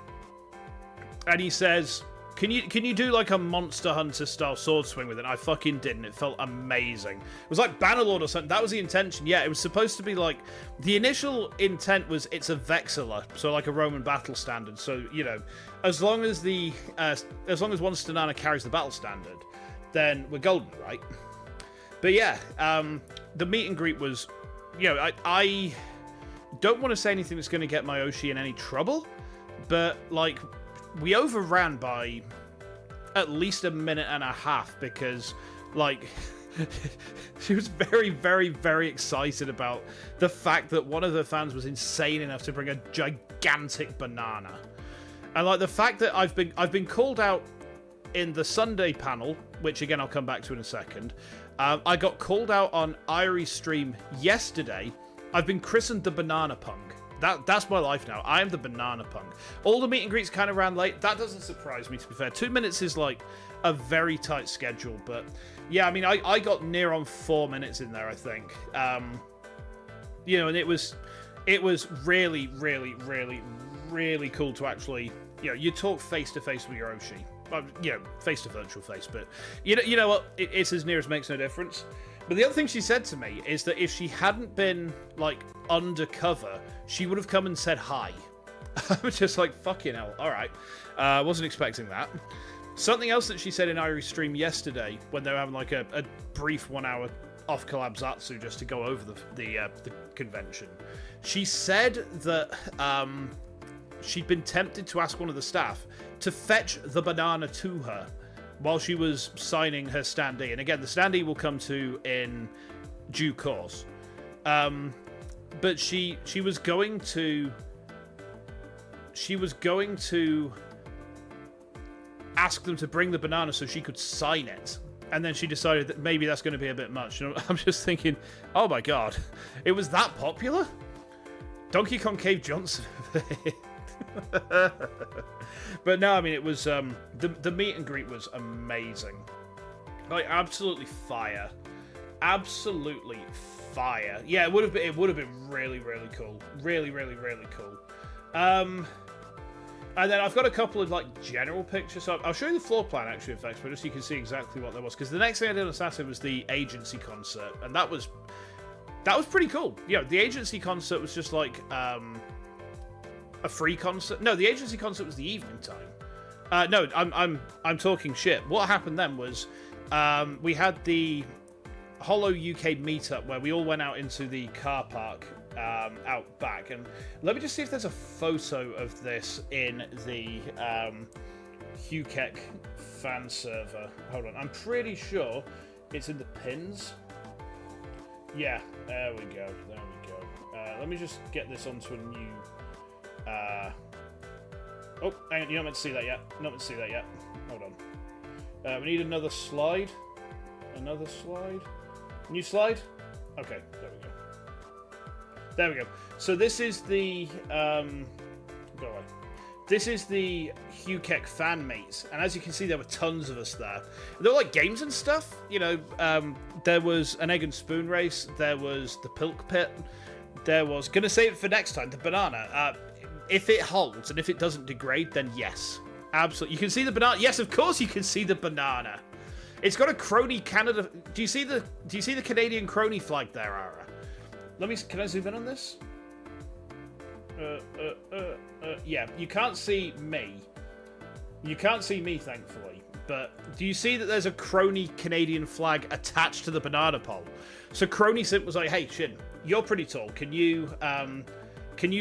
And he says, Can you do like a Monster Hunter style sword swing with it? And I fucking didn't. It felt amazing. It was like Bannerlord or something. That was the intention. Yeah, it was supposed to be like, the initial intent was it's a Vexilla, so like a Roman battle standard. So, you know, as long as one Stanana carries the battle standard, then we're golden, right? But yeah, the meet and greet was, you know, I don't want to say anything that's going to get Myoshi in any trouble, but like, we overran by at least a minute and a half because, like, she was very, very, very excited about the fact that one of her fans was insane enough to bring a gigantic banana. And, like, the fact that I've been called out in the Sunday panel, which, again, I'll come back to in a second. I got called out on Irie's stream yesterday. I've been christened the Banana Punk. That's my life now. I am the Banana Punk. All the meet and greets kind of ran late. That doesn't surprise me, to be fair. 2 minutes is like a very tight schedule. But yeah, I mean, I got near on 4 minutes in there, I think. You know, and it was really, really, really, really cool to actually, you know, you talk face to face with your Oshi. You know, face to virtual face. But you know what? It's as near as makes no difference. But the other thing she said to me is that if she hadn't been, like, undercover, she would have come and said hi. I was just like, fucking hell, alright. Wasn't expecting that. Something else that she said in Irie's stream yesterday, when they were having, like, a brief 1 hour off collab Zatsu just to go over the convention. She said that she'd been tempted to ask one of the staff to fetch the banana to her while she was signing her standee. And again, the standee will come to in due course. But she was going to ask them to bring the banana so she could sign it. And then she decided that maybe that's going to be a bit much. You know, I'm just thinking, oh my god, it was that popular? Donkey Kong Cave Johnson. But no, I mean, it was the meet and greet was amazing, like absolutely fire. absolutely fire. Yeah, it would have been really, really cool. Really, really, really cool. And then I've got a couple of like general pictures. So I'll show you the floor plan actually of VEXPO, just so you can see exactly what there was. Because the next thing I did on Saturday was the agency concert, and that was pretty cool. Yeah, the agency concert was just like a free concert. No, the agency concert was the evening time. No, I'm talking shit. What happened then was we had the Hollow UK meetup where we all went out into the car park out back, and let me just see if there's a photo of this in the HUKEC fan server. Hold on, I'm pretty sure it's in the pins. Yeah, there we go. Let me just get this onto a new. Oh, hang on, you're not meant to see that yet. Hold on. We need another slide. New slide. Okay, there we go. There we go. So this is the go away. This is the HUKEC fan mates, and as you can see, there were tons of us there. There were like games and stuff. You know, there was an egg and spoon race. There was the pilk pit. There was gonna save it for next time. The banana. If it holds and if it doesn't degrade, then yes, absolutely. You can see the banana. Yes, of course you can see the banana. It's got a crony Canada. Do you see the Canadian crony flag there, Ara? Can I zoom in on this? Yeah, you can't see me. You can't see me, thankfully. But do you see that there's a crony Canadian flag attached to the banana pole? So Crony Simp was like, "Hey, Shin, you're pretty tall. Can you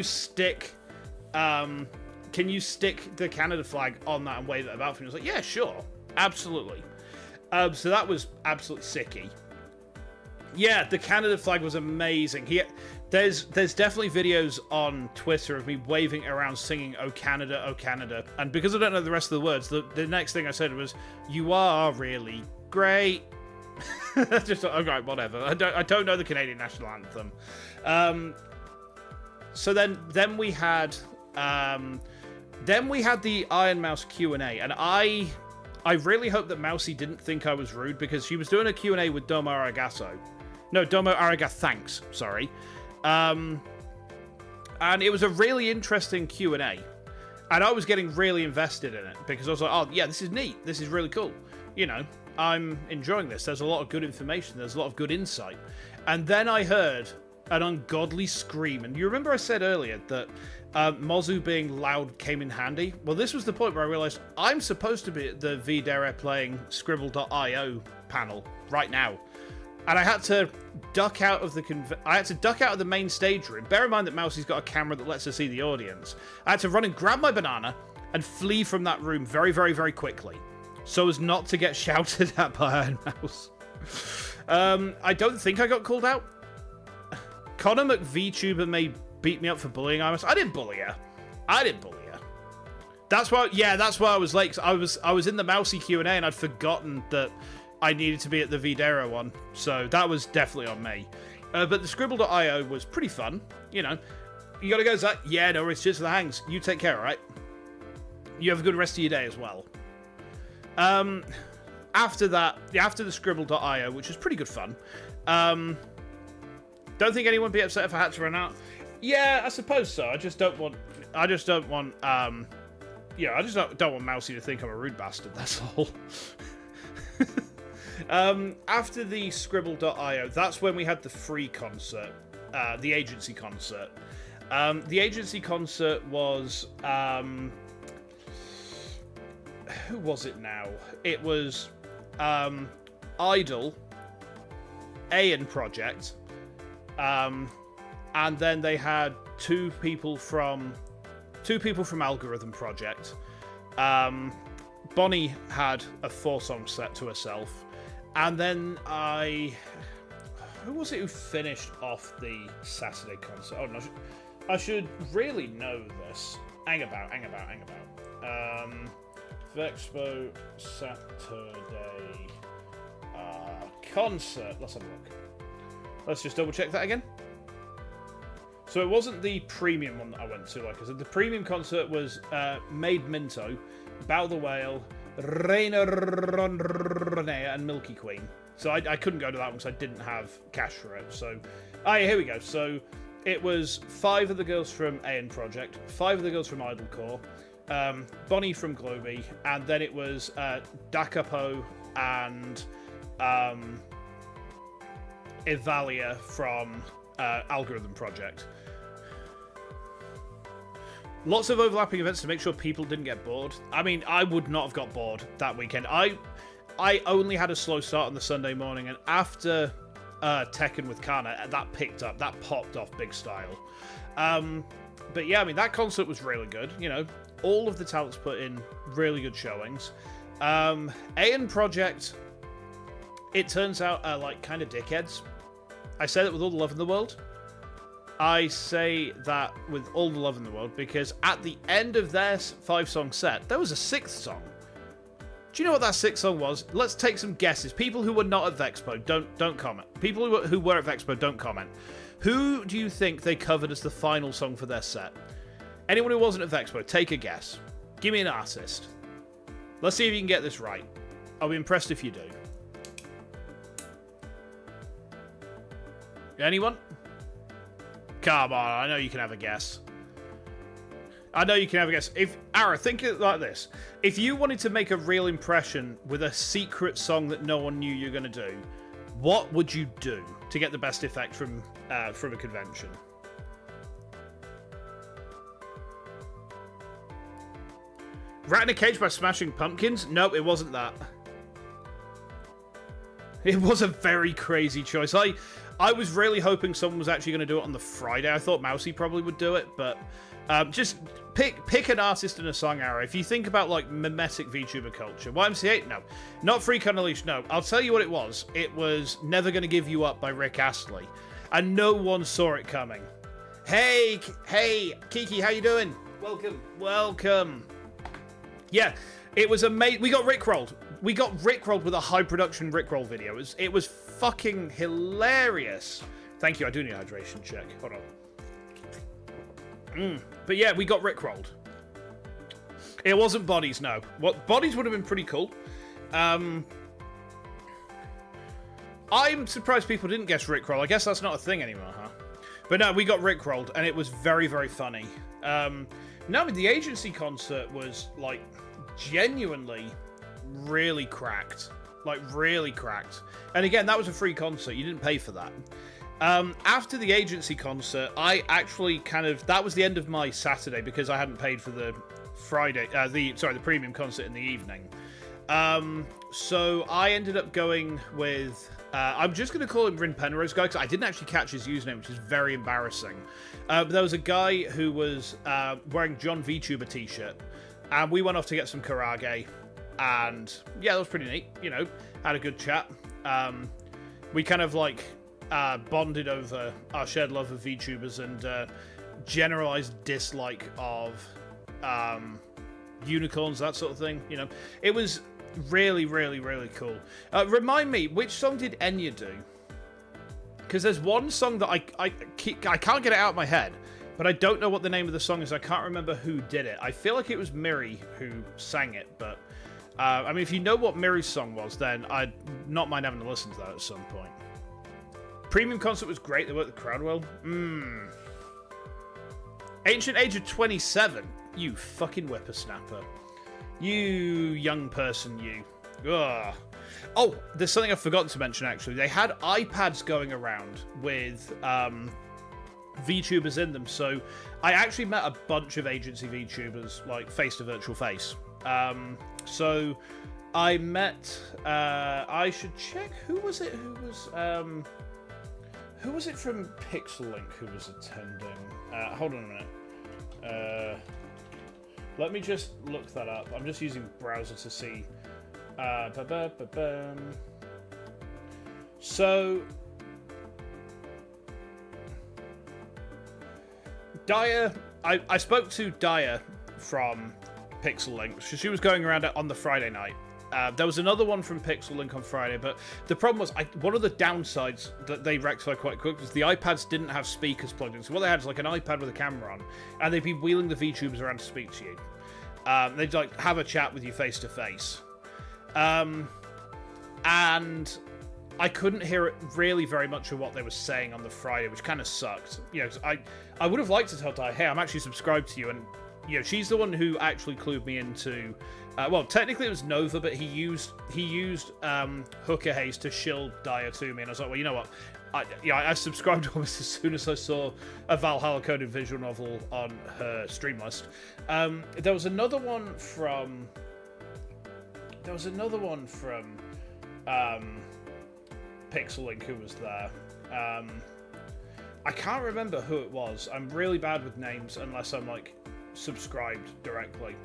stick the Canada flag on that and wave it about for me?" I was like, "Yeah, sure, absolutely." So that was absolutely sicky. Yeah, the Canada flag was amazing. There's definitely videos on Twitter of me waving it around singing "Oh Canada, oh Canada," and because I don't know the rest of the words, the next thing I said was, "You are really great." Just okay, whatever. I don't know the Canadian national anthem. So then we had the Iron Mouse Q&A, and I really hope that Mousy didn't think I was rude, because she was doing a Q&A with Domo Arigato. No, Domo Arigato, thanks. Sorry. And it was a really interesting Q&A. And I was getting really invested in it, because I was like, oh, yeah, this is neat. This is really cool. You know, I'm enjoying this. There's a lot of good information. There's a lot of good insight. And then I heard an ungodly scream. And you remember I said earlier that Mozu being loud came in handy? Well, this was the point where I realized I'm supposed to be at the VTubber playing Scribble.io panel right now. And I had to duck out of the main stage room. Bear in mind that Mousy's got a camera that lets her see the audience. I had to run and grab my banana and flee from that room very, very, very quickly, so as not to get shouted at by Iron Mouse. I don't think I got called out. Connor McVtuber may beat me up for bullying Iron Mouse. I didn't bully her. That's why. Yeah, that's why I was late. 'Cause I was in the Mousy Q&A and I'd forgotten that I needed to be at the Videra one, so that was definitely on me. But the Scribble.io was pretty fun. You know, you gotta go, Zach. Yeah, no, it's just the hangs. You take care, all right? You have a good rest of your day as well. After that, after the Scribble.io, which was pretty good fun. Don't think anyone would be upset if I had to run out. Yeah, I suppose so. I just don't want Mousy to think I'm a rude bastard. That's all. After the Scribble.io, that's when we had the free concert, the agency concert. The agency concert was, who was it now? It was Idol, Ayan Project, and then they had two people from Algorithm Project. Bonnie had a 4-song set to herself. And then who was it who finished off the Saturday concert? Oh, no, I should really know this. Hang about. VEXPO Saturday concert. Let's have a look. Let's just double check that again. So it wasn't the premium one that I went to, like I said. The premium concert was Maid Minto, Bow the Whale, Reina Ronea, and Milky Queen. So I couldn't go to that one because I didn't have cash for it. So, here we go. So it was 5 of the girls from AN Project, 5 of the girls from Idlecore, Bonnie from Globy, and then it was Dakapo and Evalia from Algorithm Project. Lots of overlapping events to make sure people didn't get bored. I mean, I would not have got bored that weekend. I only had a slow start on the Sunday morning, and after Tekken with Kana, that picked up. That popped off big style. But yeah, I mean, that concert was really good. You know, all of the talents put in really good showings. AN Project, it turns out, are like kind of dickheads. I say that with all the love in the world. I say that with all the love in the world because at the end of their 5-song set, there was a 6th song. Do you know what that 6th song was? Let's take some guesses. People who were not at Vexpo, don't comment. People who were at Vexpo, don't comment. Who do you think they covered as the final song for their set? Anyone who wasn't at Vexpo, take a guess. Give me an artist. Let's see if you can get this right. I'll be impressed if you do. Anyone? Come on, I know you can have a guess. I know you can have a guess. Ara, think of it like this. If you wanted to make a real impression with a secret song that no one knew you were going to do, what would you do to get the best effect from a convention? Rat in a Cage by Smashing Pumpkins? Nope, it wasn't that. It was a very crazy choice. I was really hoping someone was actually going to do it on the Friday. I thought Mousy probably would do it, but just pick an artist and a song, Arrow. If you think about like mimetic VTuber culture, YMCA, no, not Freak Unleashed, no. I'll tell you what it was. It was Never Gonna Give You Up by Rick Astley, and no one saw it coming. Hey, Kiki, how you doing? Welcome. Yeah, it was amazing. We got rickrolled. We got rickrolled with a high production rickroll video. It was fucking hilarious. Thank you. I do need a hydration check. Hold on. But yeah, we got rickrolled. It wasn't bodies, no. What bodies would have been pretty cool. I'm surprised people didn't guess rickroll. I guess that's not a thing anymore, huh? But no, we got rickrolled, and it was very, very funny. No, the agency concert was like genuinely really cracked. Like, really cracked. And again, that was a free concert. You didn't pay for that. After the agency concert, I actually that was the end of my Saturday because I hadn't paid for the Friday, the premium concert in the evening. So I ended up going with, I'm just going to call him Rin Penrose guy because I didn't actually catch his username, which is very embarrassing. But there was a guy who was wearing John VTuber t-shirt, and we went off to get some karage. And yeah, that was pretty neat. You know, had a good chat. We kind of like bonded over our shared love of VTubers and generalized dislike of unicorns, that sort of thing. You know, it was really, really, really cool. Remind me, which song did Enya do? Because there's one song that I can't get it out of my head, but I don't know what the name of the song is. I can't remember who did it. I feel like it was Miri who sang it, but I mean, if you know what Miri's song was, then I'd not mind having to listen to that at some point. Premium concert was great. They worked the crowd well. Ancient Age of 27. You fucking whippersnapper. You young person, you. Ugh. Oh, there's something I've forgotten to mention, actually. They had iPads going around with VTubers in them. So I actually met a bunch of agency VTubers, like face to virtual face. So I met, I should check, who was it from Pixel-Link who was attending? Hold on a minute. Let me just look that up. I'm just using browser to see. So, Daya, I spoke to Daya from Pixel-Link. She was going around on the Friday night. There was another one from Pixel-Link on Friday, but the problem was, one of the downsides that they rectified quite quick was the iPads didn't have speakers plugged in. So what they had is like an iPad with a camera on, and they'd be wheeling the VTubers around to speak to you. They'd like have a chat with you face to face. And I couldn't hear really very much of what they were saying on the Friday, which kind of sucked. You know, I would have liked to tell Ty, hey, I'm actually subscribed to you, and you know, she's the one who actually clued me into. Well, technically it was Nova, but he used Hooker Haze to shield Dyer to me, and I was like, well, you know what? I subscribed almost as soon as I saw a Valhalla coded visual novel on her stream list. There was another one from. Pixel Link who was there. I can't remember who it was. I'm really bad with names unless I'm like subscribed directly.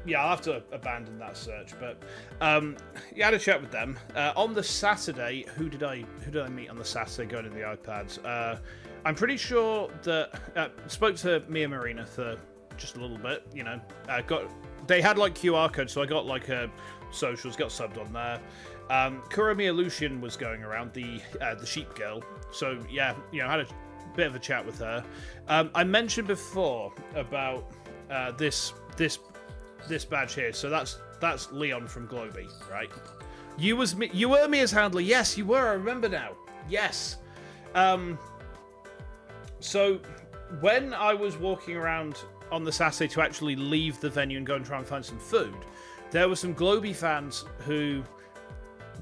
Yeah, I'll have to abandon that search. But yeah, I had a chat with them on the Saturday. Who did I meet on the Saturday going to the iPads? I'm pretty sure that spoke to Mia Marina for just a little bit. You know, they had like QR codes, so I got like socials, got subbed on there. Kurumi Lucian was going around, the sheep girl. So yeah, you know, had a bit of a chat with her. I mentioned before about this badge here. So that's Leon from Globy, right? You were Mia's handler. Yes, you were. I remember now. Yes. So when I was walking around on the Saturday to actually leave the venue and go and try and find some food, there were some Globy fans who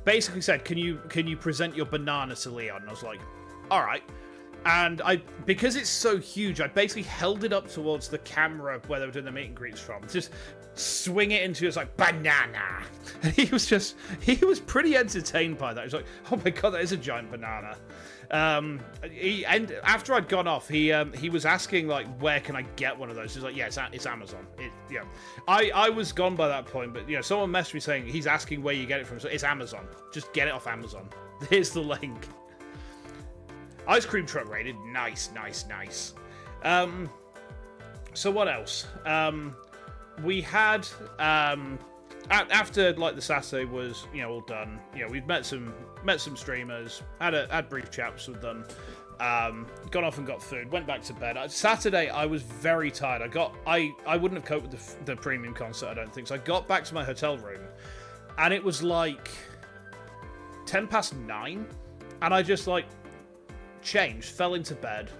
basically said, can you present your banana to Leon? And I was like, all right. And because it's so huge, I basically held it up towards the camera where they were doing the meet and greets from. Just swing it into it's like banana. And he was pretty entertained by that. He was like, oh my god, that is a giant banana. And after I'd gone off, he was asking like, where can I get one of those? He's like, yeah, it's Amazon. Yeah, I was gone by that point, but you know, someone messaged me saying he's asking where you get it from. So it's Amazon. Just get it off Amazon. Here's the link. Ice cream truck rated. Nice. So what else? We had after like the Saturday was, you know, all done. You know, we've met some streamers, had brief chats with them, gone off and got food, went back to bed. Saturday I was very tired. I wouldn't have coped with the premium concert, I don't think. So I got back to my hotel room, and it was like 9:10, and I just like changed, fell into bed,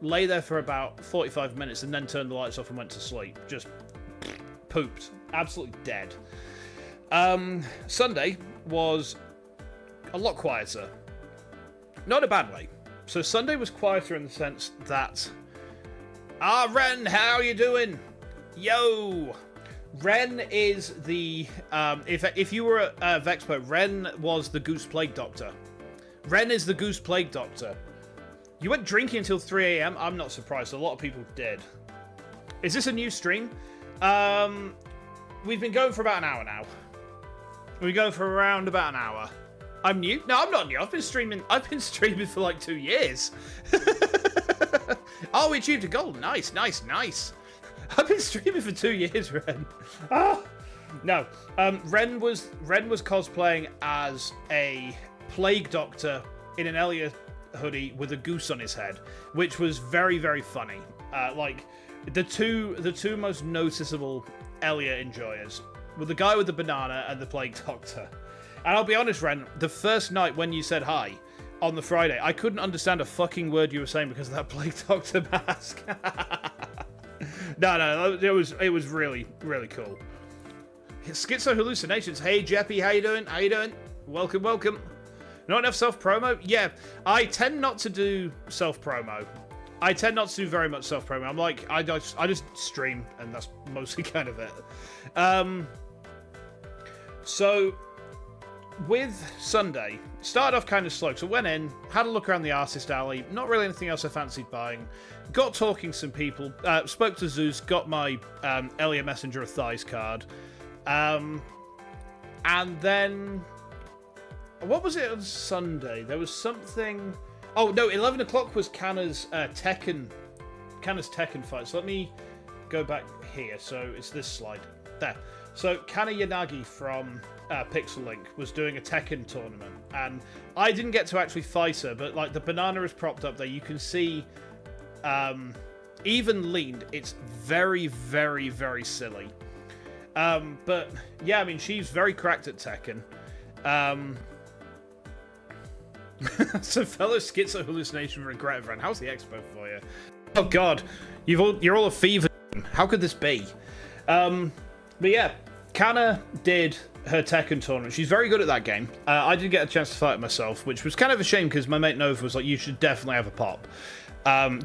lay there for about 45 minutes, and then turned the lights off and went to sleep. Just pooped. Absolutely dead. Sunday was a lot quieter. Not in a bad way. So Sunday was quieter in the sense that... Ren, how are you doing? Yo! Ren is the... if you were at VEXPO, Ren was the Goose Plague Doctor. Ren is the Goose Plague Doctor. You went drinking until 3 a.m? I'm not surprised. A lot of people did. Is this a new stream? We've been going for about an hour now. We're going for around about an hour. I'm new? No, I'm not new. I've been streaming for like 2 years. Oh, we achieved a goal. Nice. I've been streaming for 2 years, Ren. Ah! No. Ren was cosplaying as a plague doctor in an Elliot hoodie with a goose on his head, which was very, very funny. Like the two most noticeable Elliot enjoyers were the guy with the banana and the plague doctor. And I'll be honest, Ren, the first night when you said hi on the Friday, I couldn't understand a fucking word you were saying because of that plague doctor mask. No, it was really, really cool. Schizo hallucinations. Hey, Jeppy, how you doing? Welcome. Not enough self-promo? Yeah, I tend not to do self-promo. I tend not to do very much self-promo. I'm like, I just stream, and that's mostly kind of it. So, with Sunday, started off kind of slow. So went in, had a look around the artist alley. Not really anything else I fancied buying. Got talking to some people. Spoke to Zeus. Got my Elliot Messenger of Thighs card. And then... What was it on Sunday? There was something... Oh, no, 11 o'clock was Kanna's Tekken fight. So let me go back here. So it's this slide. There. So Kanna Yanagi from Pixel Link was doing a Tekken tournament. And I didn't get to actually fight her, but like the banana is propped up there. You can see, even leaned, it's very, very, very silly. But yeah, I mean, she's very cracked at Tekken. So fellow schizo hallucination regret friend. How's the expo for you? Oh god, you're all a fever. How could this be? But yeah, Kana did her Tekken tournament. She's very good at that game. I did get a chance to fight it myself, which was kind of a shame because my mate Nova was like, you should definitely have a pop.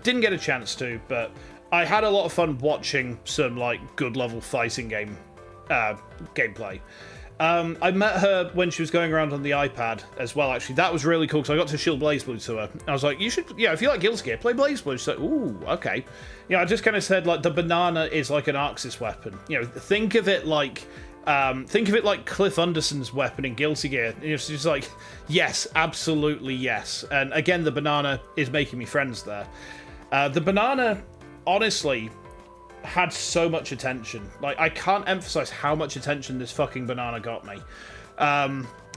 Didn't get a chance to, but I had a lot of fun watching some like good level fighting game gameplay. I met her when she was going around on the iPad as well, actually. That was really cool, because I got to shield BlazBlue to her. I was like, you should, yeah, if you like Guilty Gear, play BlazBlue. She's like, ooh, okay. Yeah, I just kind of said, like, the banana is like an Arxis weapon. You know, think of it like Cliff Underson's weapon in Guilty Gear. And it's just like, yes, absolutely yes. And again, the banana is making me friends there. The banana, honestly, had so much attention. Like, I can't emphasize how much attention this fucking banana got me.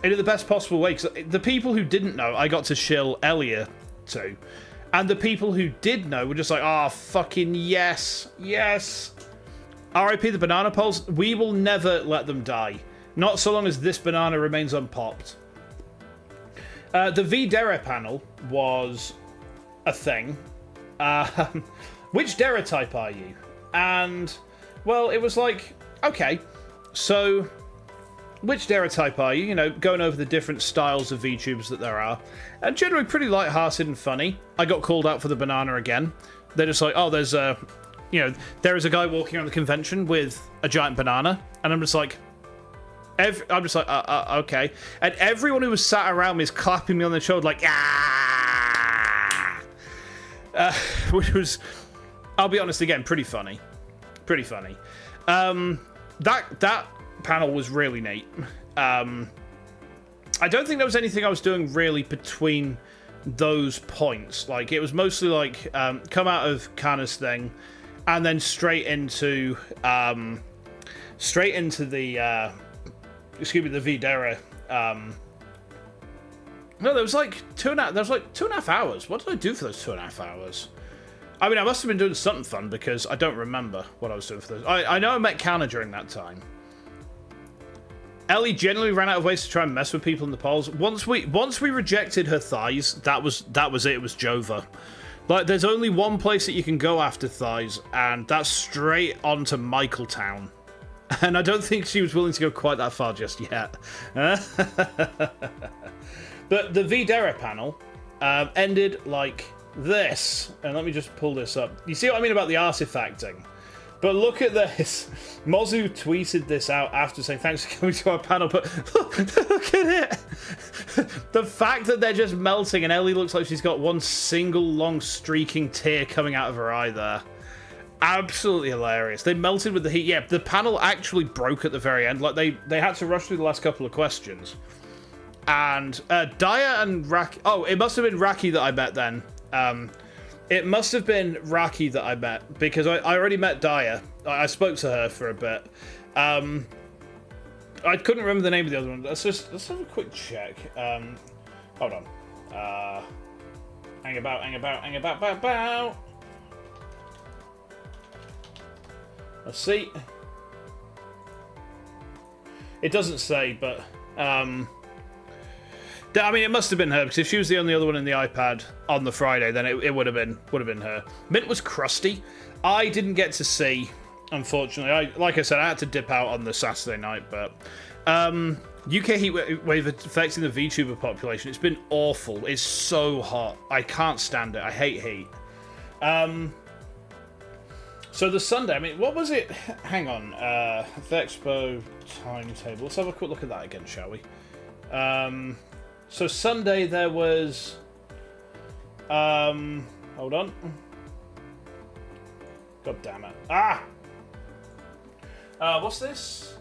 In the best possible way, because the people who didn't know, I got to shill Elia to. And the people who did know were just like, oh, fucking yes, yes. RIP the banana poles, we will never let them die. Not so long as this banana remains unpopped. The VDere panel was a thing. Which Dera type are you? And, well, it was like, okay, so which Dera type are you? You know, going over the different styles of VTubers that there are. And generally pretty light-hearted and funny. I got called out for the banana again. They're just like, oh, there's a, you know, there is a guy walking around the convention with a giant banana. And I'm just like, okay. And everyone who was sat around me is clapping me on the shoulder like, ah! Which was, I'll be honest again, pretty funny. Pretty funny. That panel was really neat. I don't think there was anything I was doing really between those points. Like, it was mostly like, come out of Kana's thing, and then straight into the the VDera. No, there was like 2.5 hours. What did I do for those 2.5 hours? I mean, I must have been doing something fun because I don't remember what I was doing for those. I know I met Kana during that time. Ellie generally ran out of ways to try and mess with people in the polls. Once we rejected her thighs, that was it. It was Jova. Like, there's only one place that you can go after thighs, and that's straight onto Michaeltown. And I don't think she was willing to go quite that far just yet. But the VDera panel ended like this. And let me just pull this up. You see what I mean about the artifacting? But look at this. Mozu tweeted this out after saying, thanks for coming to our panel, but look at it. The fact that they're just melting and Ellie looks like she's got one single long streaking tear coming out of her eye there. Absolutely hilarious. They melted with the heat. Yeah, the panel actually broke at the very end. Like, they had to rush through the last couple of questions. And Daya and Raki... Oh, it must have been Raki that I met then. It must have been Raki that I met, because I already met Daya. I spoke to her for a bit. I couldn't remember the name of the other one. Let's have a quick check. Hold on. Hang about. Let's see. It doesn't say, but I mean, it must have been her, because if she was the only other one in the iPad on the Friday, then it would have been her. Mint was crusty. I didn't get to see, unfortunately. Like I said, I had to dip out on the Saturday night, but UK heat wave affecting the VTuber population. It's been awful. It's so hot. I can't stand it. I hate heat. So the Sunday, I mean, what was it? Hang on. VEXPO timetable. Let's have a quick look at that again, shall we? So Sunday there was... hold on. God damn it. Ah! What's this?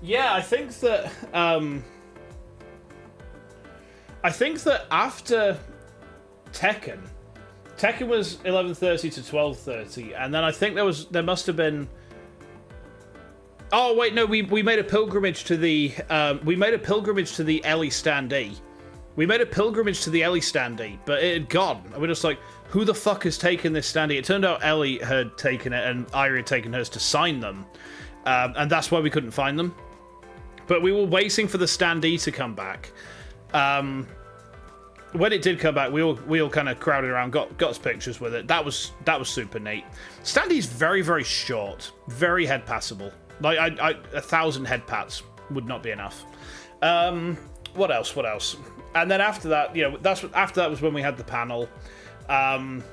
Yeah, I think that after Tekken was 11:30 to 12:30, and then I think there must have been... Oh wait, no, we made a pilgrimage to the Ellie standee. We made a pilgrimage to the Ellie standee, but it had gone. And we're just like, who the fuck has taken this standee? It turned out Ellie had taken it and Irie had taken hers to sign them. and that's why we couldn't find them. But we were waiting for the standee to come back. When it did come back, we all kind of crowded around, got us pictures with it. That was super neat. Standee's very, very short, very head passable. Like 1,000 head pats would not be enough. What else? And then after that, after that was when we had the panel. And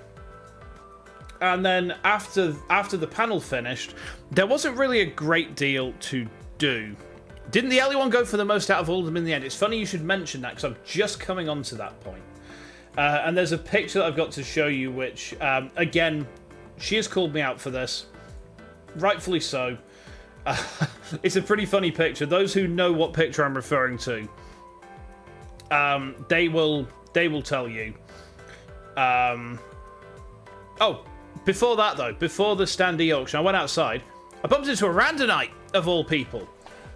then after the panel finished, there wasn't really a great deal to do. Didn't the Ellie one go for the most out of all of them in the end? It's funny you should mention that, because I'm just coming on to that point. And there's a picture that I've got to show you, which, again, she has called me out for this. Rightfully so. It's a pretty funny picture. Those who know what picture I'm referring to, they will tell you. Oh, before that, though, before the standee auction, I went outside. I bumped into a Randonite, of all people.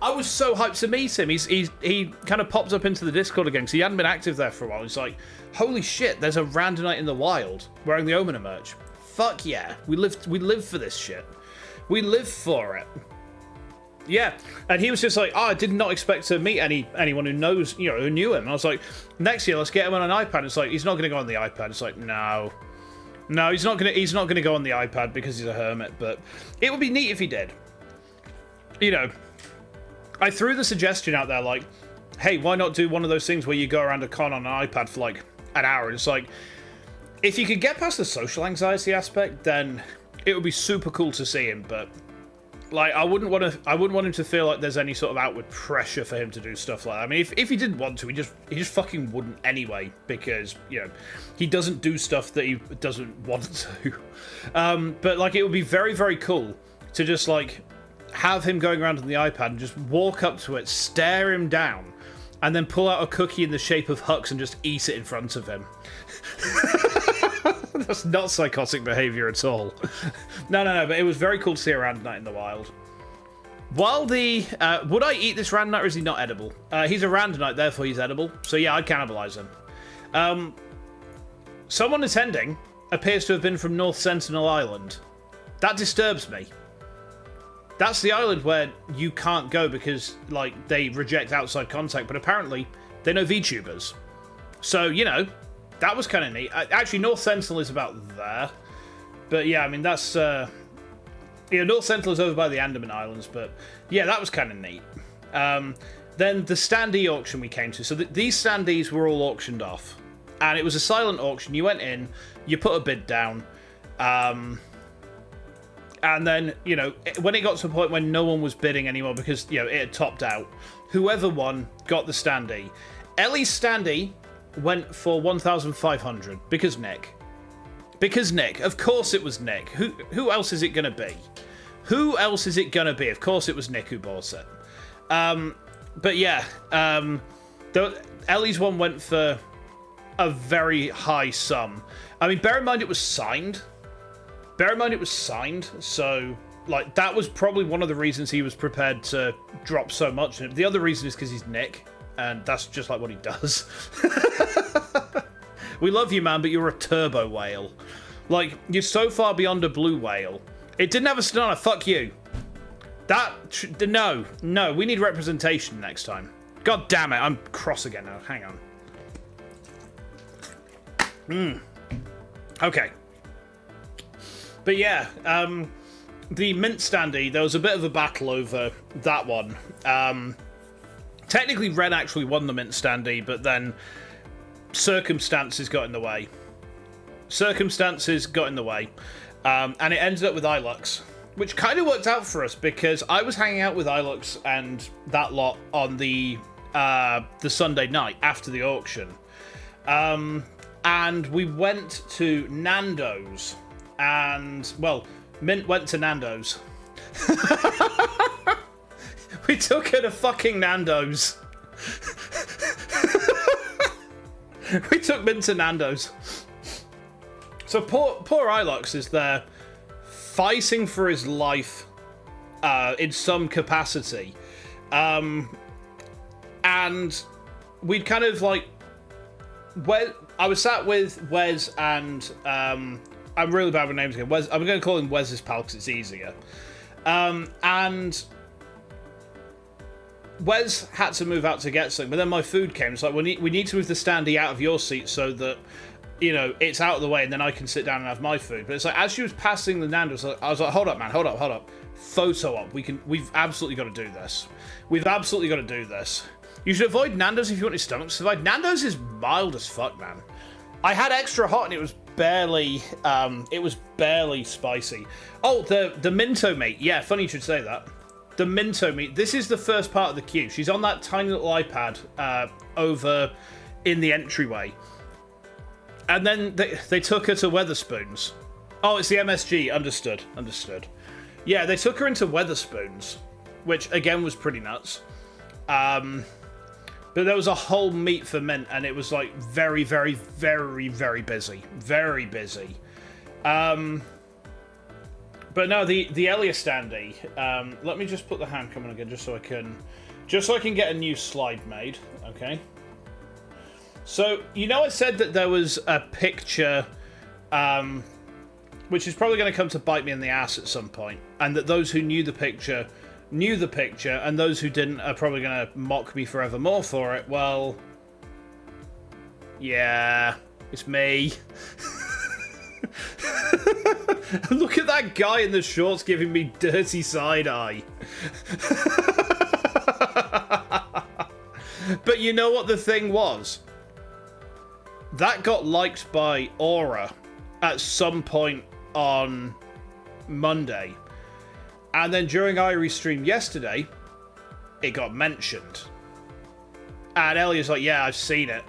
I was so hyped to meet him. He kind of popped up into the Discord again because he hadn't been active there for a while. He's like, holy shit, there's a Randonite in the wild wearing the Omener merch. Fuck yeah, we live for this shit. We live for it. Yeah, and he was just like, oh, I did not expect to meet anyone who knows, who knew him. And I was like, next year, let's get him on an iPad. It's like, he's not going to go on the iPad. It's like, no, he's not going to go on the iPad because he's a hermit. But it would be neat if he did. I threw the suggestion out there, like, hey, why not do one of those things where you go around a con on an iPad for like an hour? And it's like, if you could get past the social anxiety aspect, then it would be super cool to see him. But like, I wouldn't want him to feel like there's any sort of outward pressure for him to do stuff like that. I mean, if he didn't want to, he just fucking wouldn't anyway, because he doesn't do stuff that he doesn't want to. But like, it would be very, very cool to just like have him going around on the iPad and just walk up to it, stare him down, and then pull out a cookie in the shape of Hux and just eat it in front of him. That's not psychotic behavior at all. No, but it was very cool to see a Randonite in the wild. While would I eat this Randonite, or is he not edible? He's a Randonite, therefore he's edible. So yeah, I'd cannibalize him. Someone attending appears to have been from North Sentinel Island. That disturbs me. That's the island where you can't go because, like, they reject outside contact, but apparently they know VTubers. So, that was kind of neat. Actually, North Sentinel is about there. But yeah, I mean, that's... North Sentinel is over by the Andaman Islands, but yeah, that was kind of neat. Then the standee auction we came to. So these standees were all auctioned off. And it was a silent auction. You went in, you put a bid down, and then, when it got to a point when no one was bidding anymore because, it had topped out, whoever won got the standee. Ellie's standee went for 1,500 because Nick. Because Nick. Of course it was Nick. Who else is it going to be? Who else is it going to be? Of course it was Nick who bought it. But yeah, Ellie's one went for a very high sum. I mean, bear in mind it was signed. So, like, that was probably one of the reasons he was prepared to drop so much. The other reason is because he's Nick, and that's just like what he does. We love you, man, but you're a turbo whale. Like, you're so far beyond a blue whale. It didn't have a stunner, fuck you. No, we need representation next time. God damn it, I'm cross again now, hang on. Okay. But yeah, the mint standee, there was a bit of a battle over that one. Technically, Ren actually won the mint standee, but then circumstances got in the way. And it ended up with Ilux, which kind of worked out for us because I was hanging out with Ilux and that lot on the Sunday night after the auction. And we went to Nando's. And, well, Mint went to Nando's. We took her to fucking Nando's. We took Mint to Nando's. So poor Ilux is there fighting for his life in some capacity. And we'd kind of like... I was sat with Wes and... I'm really bad with names again. Wes, I'm going to call him Wes's pal because it's easier. And Wes had to move out to get something, but then my food came. It's like, we need to move the standee out of your seat so that, you know, it's out of the way and then I can sit down and have my food. But it's like, as she was passing the Nando's, I was like, hold up, man, hold up. Photo op. We've absolutely got to do this. We've absolutely got to do this. You should avoid Nando's if you want your stomach to survive. Nando's is mild as fuck, man. I had extra hot and it was barely spicy. Oh, the Minto meat. Yeah, funny you should say that. The Minto meat. This is the first part of the queue. She's on that tiny little iPad over in the entryway. And then they took her to Wetherspoons. Oh, it's the MSG. Understood. Yeah, they took her into Wetherspoons, which, again, was pretty nuts. But there was a whole meet for mint, and it was, like, very, very, very, very busy. Very busy. But no, the Elia standee. Let me just put the handcam on again, just so I can get a new slide made. Okay. So, you know I said that there was a picture, which is probably going to come to bite me in the ass at some point, and that those who knew the picture, and those who didn't are probably going to mock me forevermore for it. Well, yeah, it's me. Look at that guy in the shorts giving me dirty side-eye. But you know what the thing was? That got liked by Aura at some point on Monday. And then during Irie's stream yesterday, it got mentioned. And Elia's like, yeah, I've seen it.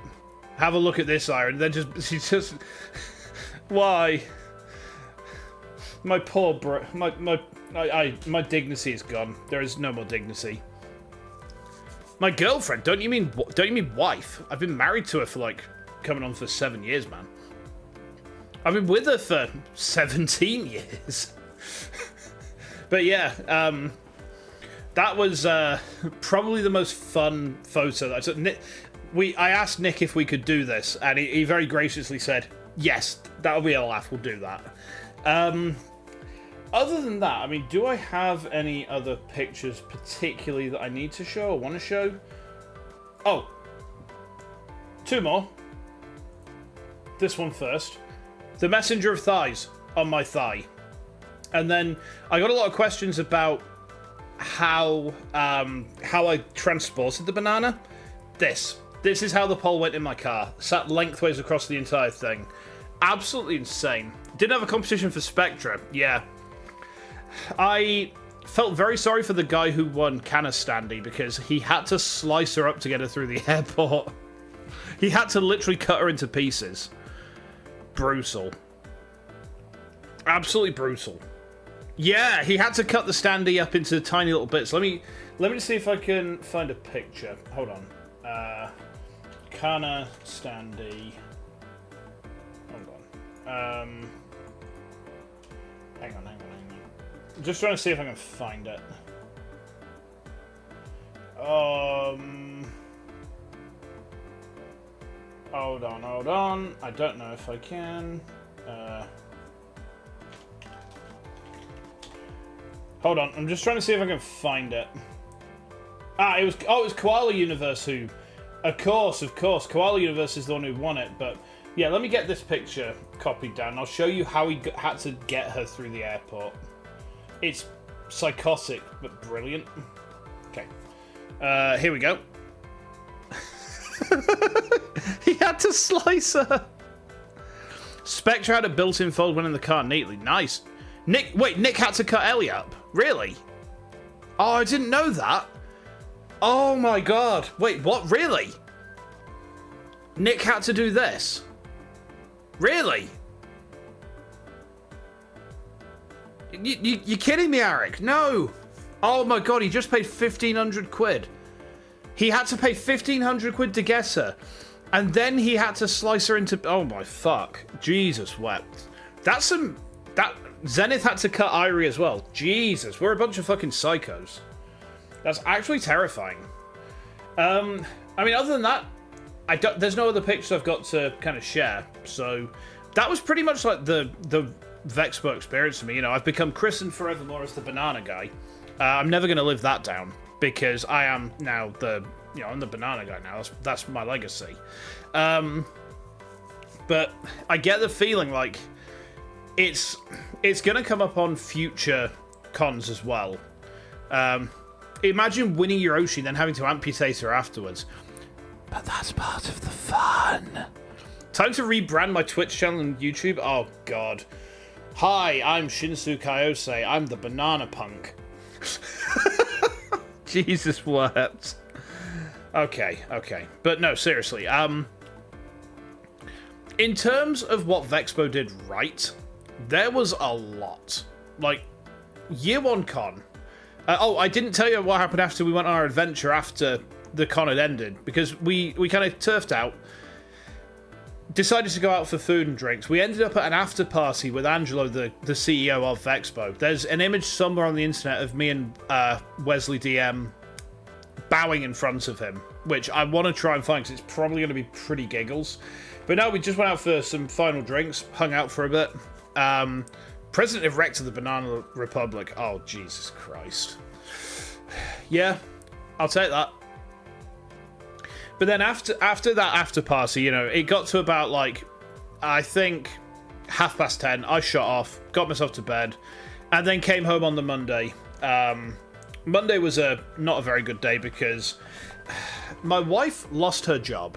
Have a look at this, Irie. And then she's just... Why? My poor bro... My dignity is gone. There is no more dignity. My girlfriend? Don't you mean wife? I've been married to her for, like, coming on for 7 years, man. I've been with her for 17 years. But yeah, that was probably the most fun photo that I took. I asked Nick if we could do this, and he very graciously said, yes, that'll be a laugh, we'll do that. Other than that, I mean, do I have any other pictures particularly that I need to show or want to show? Oh, two more. This one first. The messenger of thighs on my thigh. And then I got a lot of questions about how I transported the banana. This is how the pole went in my car. Sat lengthways across the entire thing. Absolutely insane. Didn't have a competition for Spectra. Yeah. I felt very sorry for the guy who won Canna Standee because he had to slice her up to get her through the airport. He had to literally cut her into pieces. Brutal. Absolutely brutal. Yeah, he had to cut the standee up into tiny little bits. Let me see if I can find a picture. Hold on. Canna standee. Hold on. Hang on. I'm just trying to see if I can find it. Hold on. I don't know if I can. Hold on, I'm just trying to see if I can find it. It was Koala Universe who... Of course, Koala Universe is the one who won it, but... Yeah, let me get this picture copied down. I'll show you how he had to get her through the airport. It's psychotic, but brilliant. Okay. Here we go. He had to slice her. Spectre had a built-in fold when in the car neatly. Nice. Nick had to cut Ellie up. Really? Oh, I didn't know that. Oh my god. Wait, what? Really? Nick had to do this? Really? You're kidding me, Eric? No. Oh my god, he just paid 1,500 quid. He had to pay 1,500 quid to get her. And then he had to slice her into... Oh my fuck. Jesus wept. That's some... Zenith had to cut Irie as well. Jesus, we're a bunch of fucking psychos. That's actually terrifying. I mean, other than that, there's no other pictures I've got to kind of share. So that was pretty much like the Vexpo experience for me. You know, I've become christened forevermore as the banana guy. I'm never going to live that down because I am now I'm the banana guy now. That's my legacy. But I get the feeling like it's going to come up on future cons as well. Imagine winning your Yoshi and then having to amputate her afterwards. But that's part of the fun. Time to rebrand my Twitch channel and YouTube. Oh, God. Hi, I'm Shinsu Kaiose. I'm the banana punk. Jesus wept. Okay. But no, seriously. In terms of what Vexpo did right, there was a lot. Like, year one con. I didn't tell you what happened after we went on our adventure after the con had ended, because we kind of turfed out, decided to go out for food and drinks. We ended up at an after party with Angelo, the CEO of Vexpo. There's an image somewhere on the internet of me and Wesley DM bowing in front of him, which I want to try and find because it's probably going to be pretty giggles. But no, we just went out for some final drinks, hung out for a bit. President-elect of the Banana Republic. Oh, Jesus Christ. Yeah, I'll take that. But then after that after party, you know, it got to about, like, I think 10:30. I shut off, got myself to bed, and then came home on the Monday. Monday was not a very good day because my wife lost her job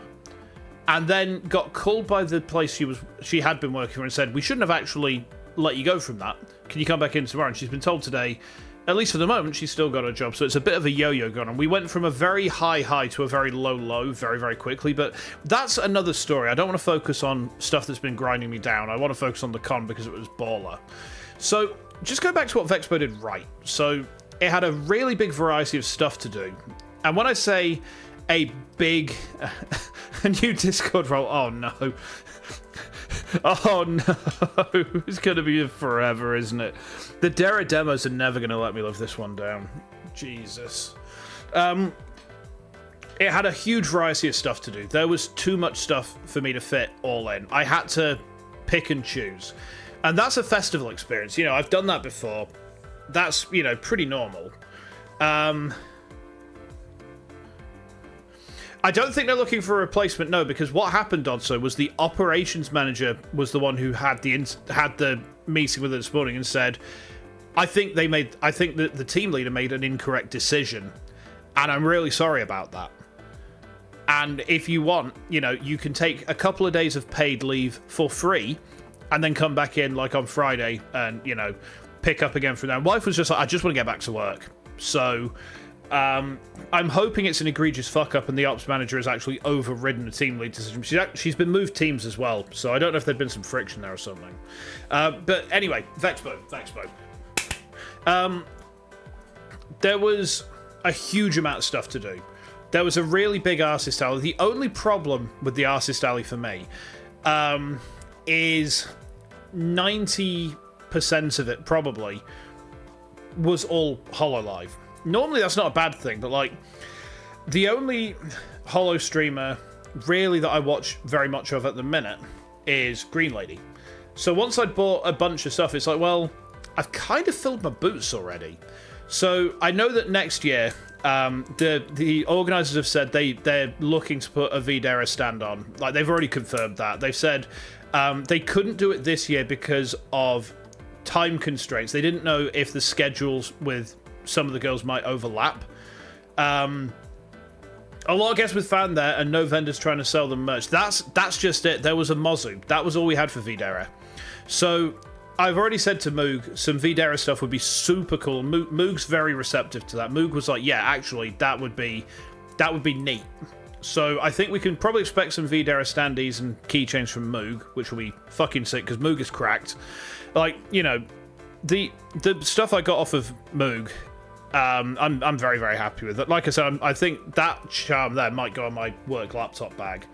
and then got called by the place she had been working for and said, we shouldn't have actually let you go from that. Can you come back in tomorrow? And she's been told today, at least for the moment, she's still got a job. So it's a bit of a yo-yo going on. We went from a very high to a very low very, very quickly. But that's another story. I don't want to focus on stuff that's been grinding me down. I want to focus on the con because it was baller. So just go back to what Vexpo did right. So it had a really big variety of stuff to do. And when I say a big... a new Discord role... Oh, no. Oh, no. It's going to be forever, isn't it? The Dera demos are never going to let me live this one down. Jesus. It had a huge variety of stuff to do. There was too much stuff for me to fit all in. I had to pick and choose. And that's a festival experience. You know, I've done that before. That's, you know, pretty normal. I don't think they're looking for a replacement, no, because what happened, Dodso, was the operations manager was the one who had the meeting with her this morning and said, I think that the team leader made an incorrect decision, and I'm really sorry about that. And if you want, you know, you can take a couple of days of paid leave for free, and then come back in like on Friday and, you know, pick up again from there. And wife was just like, I just want to get back to work. So I'm hoping it's an egregious fuck up and the ops manager has actually overridden the team lead decision. She's been moved teams as well, so I don't know if there'd been some friction there or something. But anyway, Vexpo. There was a huge amount of stuff to do. There was a really big artist alley. The only problem with the artist alley for me is 90% of it probably was all HoloLive. Normally that's not a bad thing, but like the only holo streamer really that I watch very much of at the minute is Green Lady. So once I'd bought a bunch of stuff, it's like, well, I've kind of filled my boots already. So I know that next year, the organisers have said they're looking to put a Videra stand on. Like, they've already confirmed that. They've said they couldn't do it this year because of time constraints. They didn't know if the schedules with some of the girls might overlap. A lot of guests with fan there and no vendors trying to sell them merch. That's just it. There was a Mozu. That was all we had for Videra. So I've already said to Moog some Videra stuff would be super cool. Moog's very receptive to that. Moog was like, yeah, actually, that would be neat. So I think we can probably expect some Videra standees and keychains from Moog, which will be fucking sick because Moog is cracked. Like, you know, the stuff I got off of Moog, I'm very, very happy with it. Like I said, I think that charm there might go on my work laptop bag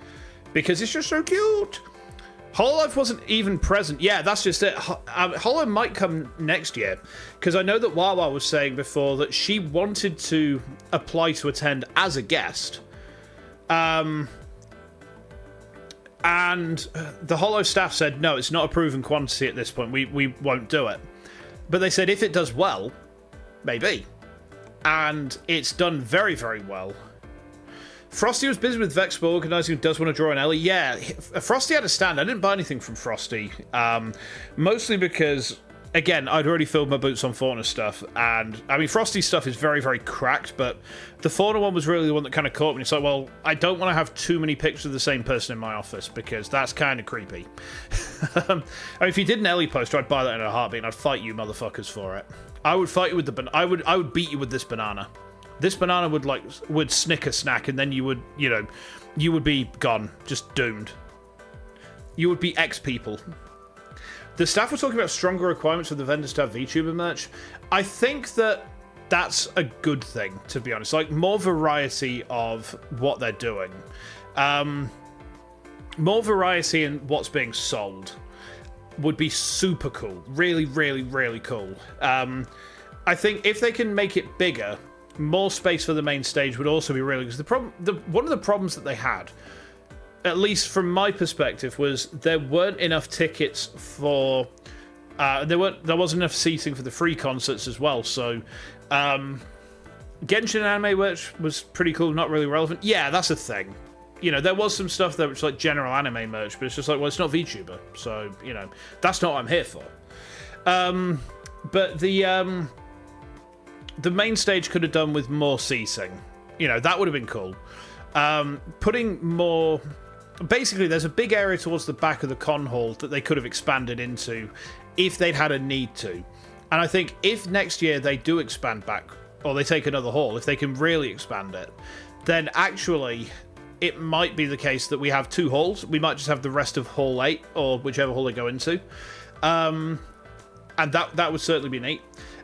because it's just so cute. HoloLive wasn't even present. Yeah, that's just it. Holo might come next year because I know that Wawa was saying before that she wanted to apply to attend as a guest. And the Hollow staff said, no, it's not a proven quantity at this point. We won't do it. But they said if it does well, maybe. And it's done very, very well. Frosty was busy with VEXPO organising who does want to draw an Ellie. Yeah, Frosty had a stand. I didn't buy anything from Frosty. Mostly because, again, I'd already filled my boots on Fauna stuff. And, I mean, Frosty's stuff is very, very cracked. But the Fauna one was really the one that kind of caught me. It's like, well, I don't want to have too many pictures of the same person in my office. Because that's kind of creepy. I mean, if you did an Ellie poster, I'd buy that in a heartbeat. And I'd fight you motherfuckers for it. I would fight you with the... I would beat you with this banana. This banana would snicker snack, and then you would, you would be gone, just doomed. You would be X-people. The staff were talking about stronger requirements for the vendors to have VTuber merch. I think that's a good thing, to be honest. Like, more variety of what they're doing. More variety in what's being sold would be super cool. Really, really, really cool. I think if they can make it bigger... more space for the main stage would also be really, because one of the problems that they had, at least from my perspective, was there weren't enough tickets for there wasn't enough seating for the free concerts as well. So Genshin Anime merch was pretty cool, not really relevant. Yeah, that's a thing. There was some stuff there which is like general anime merch, but it's just like, well, it's not VTuber, so that's not what I'm here for. But the main stage could have done with more seating. That would have been cool. Putting more... Basically, there's a big area towards the back of the con hall that they could have expanded into if they'd had a need to. And I think if next year they do expand back, or they take another hall, if they can really expand it, then actually it might be the case that we have 2 halls. We might just have the rest of Hall 8, or whichever hall they go into. And that would certainly be neat.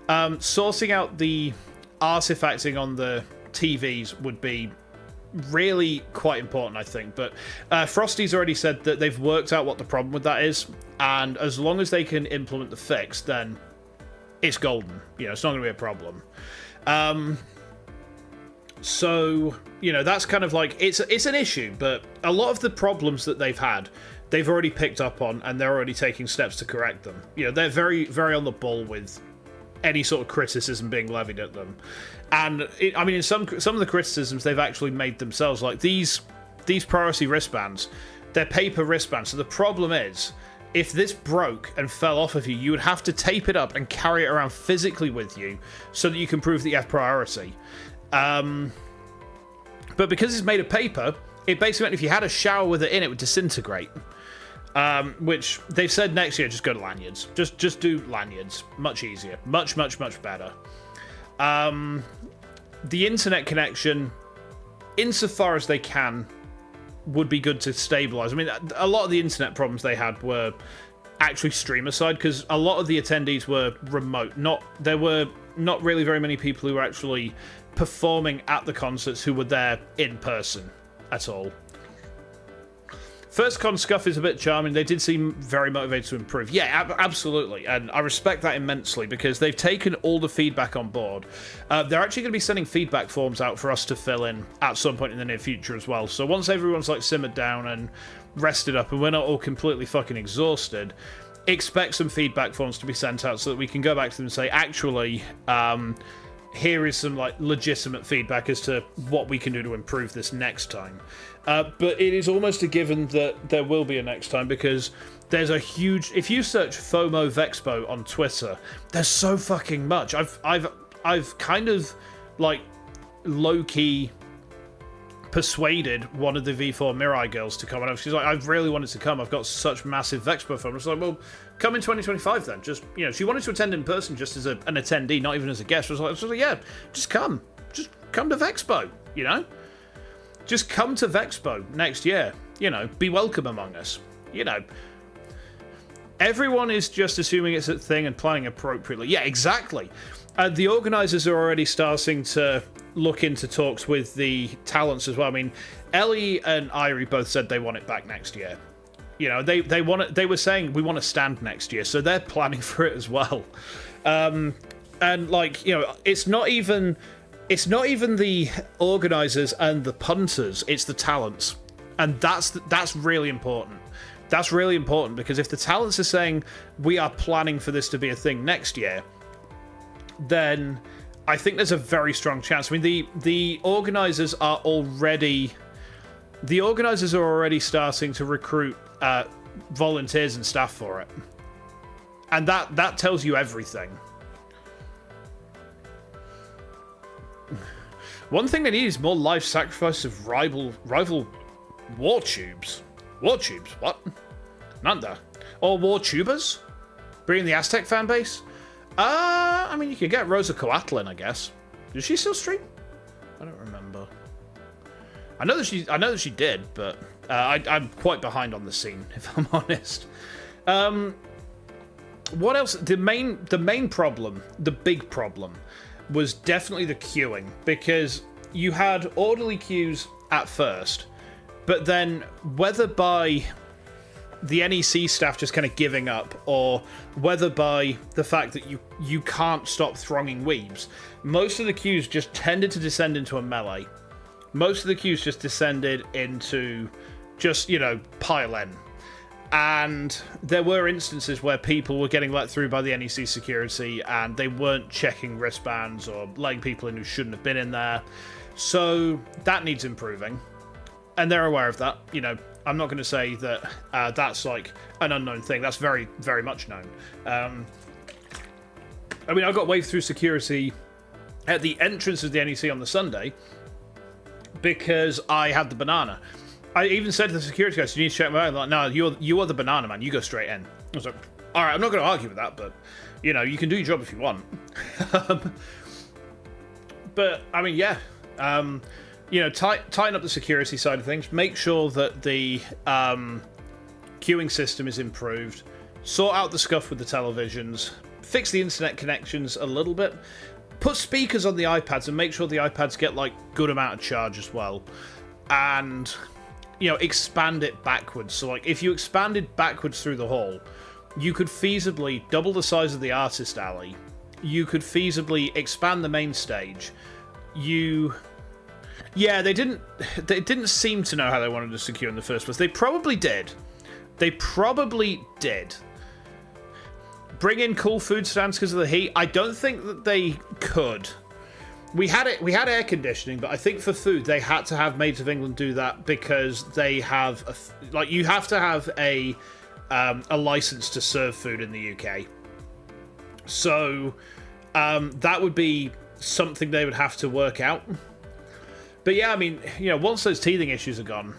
Sourcing out the artifacting on the TVs would be really quite important, I think. But Frosty's already said that they've worked out what the problem with that is, and as long as they can implement the fix, then it's golden. It's not going to be a problem. So, that's kind of like, it's an issue, but a lot of the problems that they've had, they've already picked up on, and they're already taking steps to correct them. They're very, very on the ball with any sort of criticism being levied at them. And in some of the criticisms they've actually made themselves, like these priority wristbands, they're paper wristbands. So the problem is, if this broke and fell off of you, you would have to tape it up and carry it around physically with you so that you can prove that you have priority. But because it's made of paper, it basically meant if you had a shower with it in, it would disintegrate. Which they've said next year, just go to lanyards. Just do lanyards. Much easier. Much, much, much better. The internet connection, insofar as they can, would be good to stabilize. I mean, a lot of the internet problems they had were actually streamer side, because a lot of the attendees were remote. There were not really very many people who were actually performing at the concerts who were there in person at all. First con scuff is a bit charming. They did seem very motivated to improve. Yeah, absolutely. And I respect that immensely because they've taken all the feedback on board. They're actually going to be sending feedback forms out for us to fill in at some point in the near future as well. So once everyone's like simmered down and rested up and we're not all completely fucking exhausted, expect some feedback forms to be sent out so that we can go back to them and say, actually, here is some like legitimate feedback as to what we can do to improve this next time. But it is almost a given that there will be a next time because there's a huge... If you search FOMO Vexpo on Twitter, there's so fucking much. I've kind of like low-key persuaded one of the V4 Mirai girls to come, and she's like, I've really wanted to come. I've got such massive Vexpo FOMO. I was like, well, come in 2025 then. Just, she wanted to attend in person just as an attendee, not even as a guest. I was like, yeah, just come. Just come to Vexpo, Just come to Vexpo next year. Be welcome among us. Everyone is just assuming it's a thing and planning appropriately. Yeah, exactly. The organisers are already starting to look into talks with the talents as well. I mean, Ellie and Irie both said they want it back next year. They want it. They were saying we want to stand next year, so they're planning for it as well. And it's not even the organisers and the punters, it's the talents. And that's really important. That's really important, because if the talents are saying we are planning for this to be a thing next year, then I think there's a very strong chance. I mean, the organizers are already starting to recruit volunteers and staff for it, and that tells you everything. One thing they need is more live sacrifice of rival war tubes. War tubes? What? Nanda. Or war tubers? Bringing the Aztec fan base? I mean, you could get Rosa Coatlan, I guess. Does she still stream? I don't remember. I know that she did, but I'm quite behind on the scene, if I'm honest. What else? The main problem, the big problem, was definitely the queuing, because you had orderly queues at first, but then whether by the NEC staff just kind of giving up, or whether by the fact that you can't stop thronging weebs, most of the queues just tended to descend into a melee. Most of the queues just descended into just, pile in. And there were instances where people were getting let through by the NEC security and they weren't checking wristbands or letting people in who shouldn't have been in there. So that needs improving. And they're aware of that. I'm not going to say that that's like an unknown thing. That's very, very much known. I mean, I got waved through security at the entrance of the NEC on the Sunday because I had the banana. I even said to the security guys, "You need to check my bag." Like, no, you are the banana man. You go straight in. I was like, all right, I'm not going to argue with that, but you can do your job if you want. But I mean, yeah, tighten up the security side of things. Make sure that the queuing system is improved. Sort out the scuff with the televisions. Fix the internet connections a little bit. Put speakers on the iPads and make sure the iPads get like good amount of charge as well. And expand it backwards. So like if you expanded backwards through the hall, you could feasibly double the size of the artist alley. You could feasibly expand the main stage. They didn't seem to know how they wanted to secure in the first place. They probably did. Bring in cool food stands because of the heat. I don't think that they could. We had air conditioning, but I think for food they had to have Maids of England do that because they have you have to have a license to serve food in the UK. So that would be something they would have to work out. But yeah, I mean, once those teething issues are gone,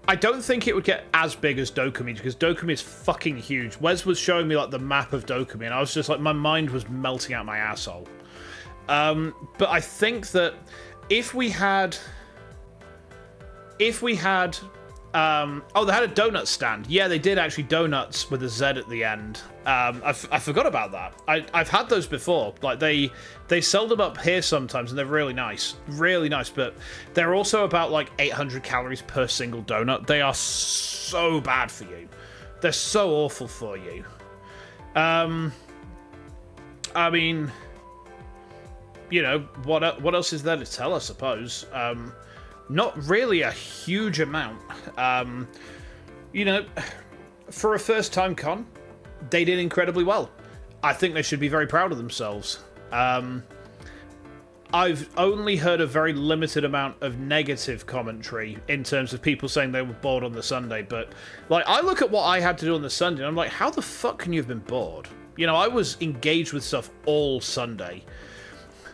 I don't think it would get as big as Dokumi, because Dokumi is fucking huge. Wes was showing me like the map of Dokumi, and I was just like, my mind was melting out my asshole. But I think that if we had, they had a donut stand. Yeah, they did actually, donuts with a Z at the end. I forgot about that. I've had those before. Like they sell them up here sometimes, and they're really nice, but they're also about like 800 calories per single donut. They are so bad for you. They're so awful for you. I mean, what else is there to tell, I suppose? Not really a huge amount. For a first-time con, they did incredibly well. I think they should be very proud of themselves. I've only heard a very limited amount of negative commentary in terms of people saying they were bored on the Sunday, but like I look at what I had to do on the Sunday and I'm like, how the fuck can you have been bored? I was engaged with stuff all Sunday.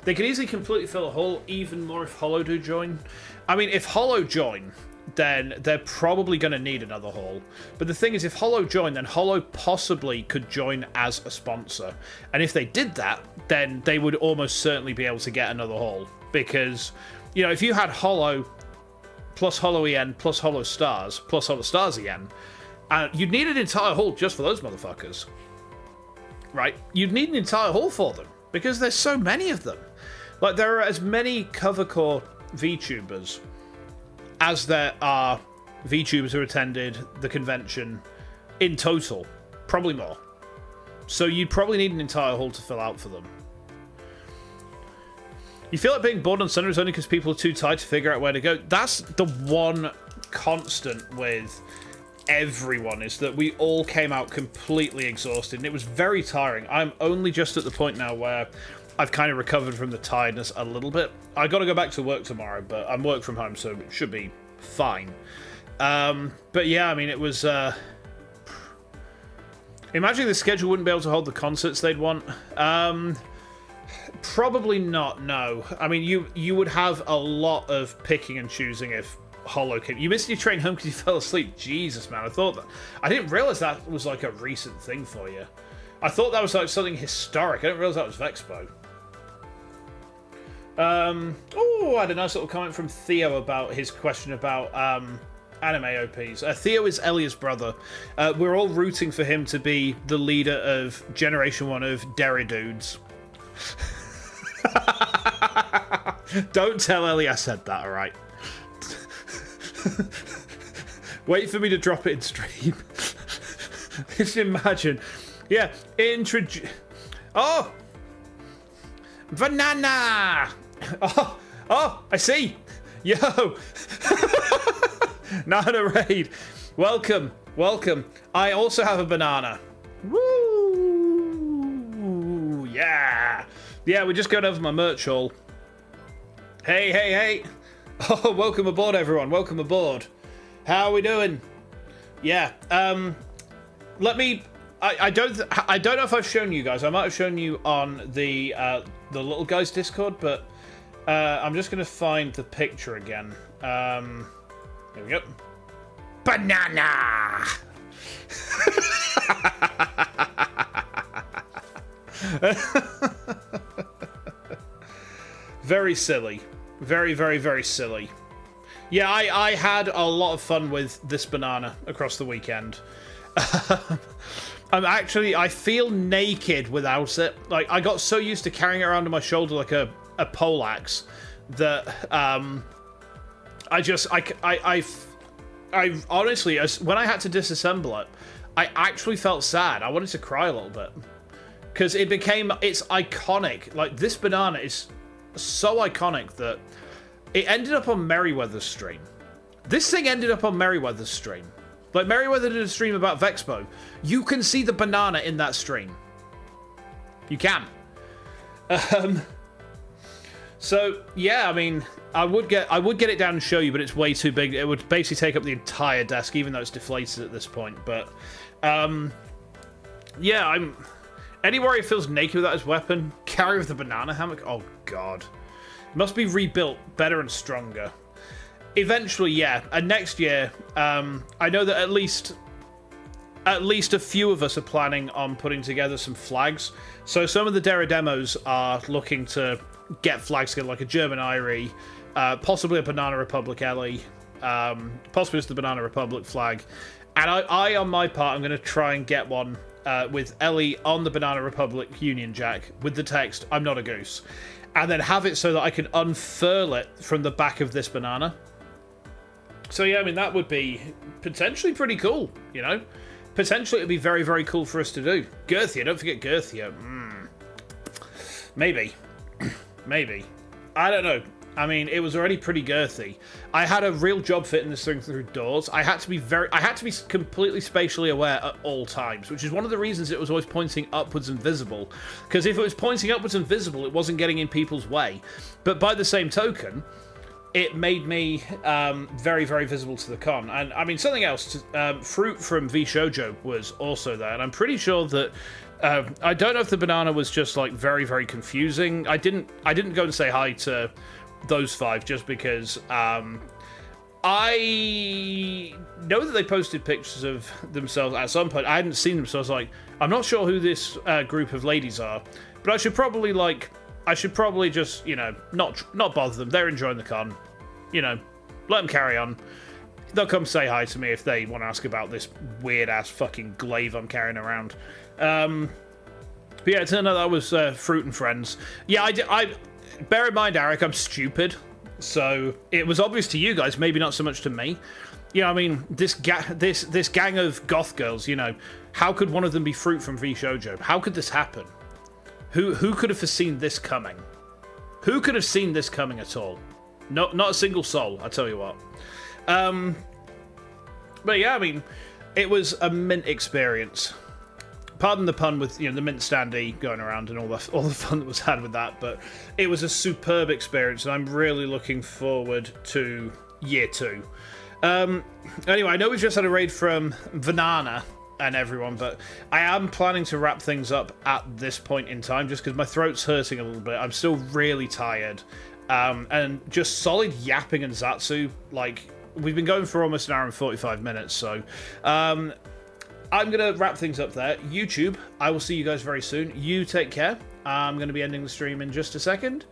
They could easily completely fill a hall, even more if Hollow do join. I mean, if Hollow join, then they're probably going to need another hall. But the thing is, if Hollow join, then Hollow possibly could join as a sponsor. And if they did that, then they would almost certainly be able to get another hall. Because, if you had Hollow plus Hollow EN plus Hollow Stars EN, you'd need an entire hall just for those motherfuckers. Right? You'd need an entire hall for them. Because there's so many of them. Like, there are as many cover core VTubers as there are VTubers who attended the convention in total. Probably more. So you'd probably need an entire hall to fill out for them. You feel like being bored on Sundays only because people are too tired to figure out where to go. That's the one constant with everyone, is that we all came out completely exhausted, and it was very tiring. I'm only just at the point now where I've kind of recovered from the tiredness a little bit. I got to go back to work tomorrow, but I'm work from home, so it should be fine. But yeah, I mean, it was... Imagine the schedule wouldn't be able to hold the concerts they'd want. Probably not, no. I mean, you would have a lot of picking and choosing if Hollow came. You missed your train home because you fell asleep. Jesus, man. I didn't realize that was like a recent thing for you. I thought that was like something historic. I didn't realize that was VEXPO. Oh, I had a nice little comment from Theo about his question about anime OPs. Theo is Elia's brother. We're all rooting for him to be the leader of Generation 1 of Derry Dudes. Don't tell Ellie I said that, alright? Wait for me to drop it in stream. Just imagine. Yeah, Oh! Banana! Oh, I see! Yo! Nana Raid! Welcome. I also have a banana. Woo! Yeah! Yeah, we're just going over my merch haul. Hey! Oh, welcome aboard, everyone. Welcome aboard. How are we doing? Yeah. Let me. I don't know if I've shown you guys. I might have shown you on the little guys Discord, but I'm just gonna find the picture again. Here we go. Banana. Very silly. Very silly. Yeah, I had a lot of fun with this banana across the weekend. I feel naked without it. Like, I got so used to carrying it around on my shoulder like a poleaxe that I honestly, when I had to disassemble it, I actually felt sad. I wanted to cry a little bit. Because it's iconic. Like, this banana is so iconic that it ended up on Merryweather's stream. This thing ended up on Merryweather's stream. Like, Merryweather did a stream about VEXPO. You can see the banana in that stream. You can. So, yeah, I mean, I would get it down and show you, but it's way too big. It would basically take up the entire desk, even though it's deflated at this point. But, yeah, any warrior feels naked without his weapon. Carry with the banana hammock. Oh, God. It must be rebuilt better and stronger. Eventually, yeah. And next year, I know that at least a few of us are planning on putting together some flags. So some of the Dera demos are looking to get flags together, like a German Irie, possibly a Banana Republic Ellie, possibly just the Banana Republic flag. And I on my part, I'm going to try and get one with Ellie on the Banana Republic Union Jack with the text, "I'm not a goose." And then have it so that I can unfurl it from the back of this banana. So yeah, I mean, that would be potentially pretty cool, you know? Potentially it would be very, very cool for us to do. Girthia, don't forget Girthia. Maybe. Maybe. I don't know. I mean, it was already pretty girthy. I had a real job fitting this thing through doors. I had to be completely spatially aware at all times, which is one of the reasons it was always pointing upwards and visible. Because if it was pointing upwards and visible, it wasn't getting in people's way. But by the same token, it made me very, very visible to the con. And I mean, something else, Fruit from V Shoujo was also there, and I'm pretty sure that I don't know if the banana was just like very, very confusing. I didn't go and say hi to those five just because I know that they posted pictures of themselves at some point. I hadn't seen them, so I was like, I'm not sure who this group of ladies are, but I should probably just, you know, not bother them. They're enjoying the con, you know, let them carry on. They'll come say hi to me if they want to ask about this weird ass fucking glaive I'm carrying around. But yeah, it turned out that was Fruit and Friends. Yeah, I bear in mind, Eric, I'm stupid, so it was obvious to you guys, maybe not so much to me. You know, I mean, this gang of goth girls, you know, how could one of them be Fruit from V Shoujo? How could this happen? Who could have foreseen this coming? Who could have seen this coming at all? Not a single soul, I tell you what. But yeah, I mean, it was a mint experience. Pardon the pun with the mint standee going around and all the fun that was had with that, but it was a superb experience, and I'm really looking forward to year 2. Anyway, I know we've just had a raid from Vanana and everyone, but I am planning to wrap things up at this point in time, just because my throat's hurting a little bit. I'm still really tired, and just solid yapping and Zatsu. Like, we've been going for almost an hour and 45 minutes, so I'm going to wrap things up there. YouTube, I will see you guys very soon. You take care. I'm going to be ending the stream in just a second.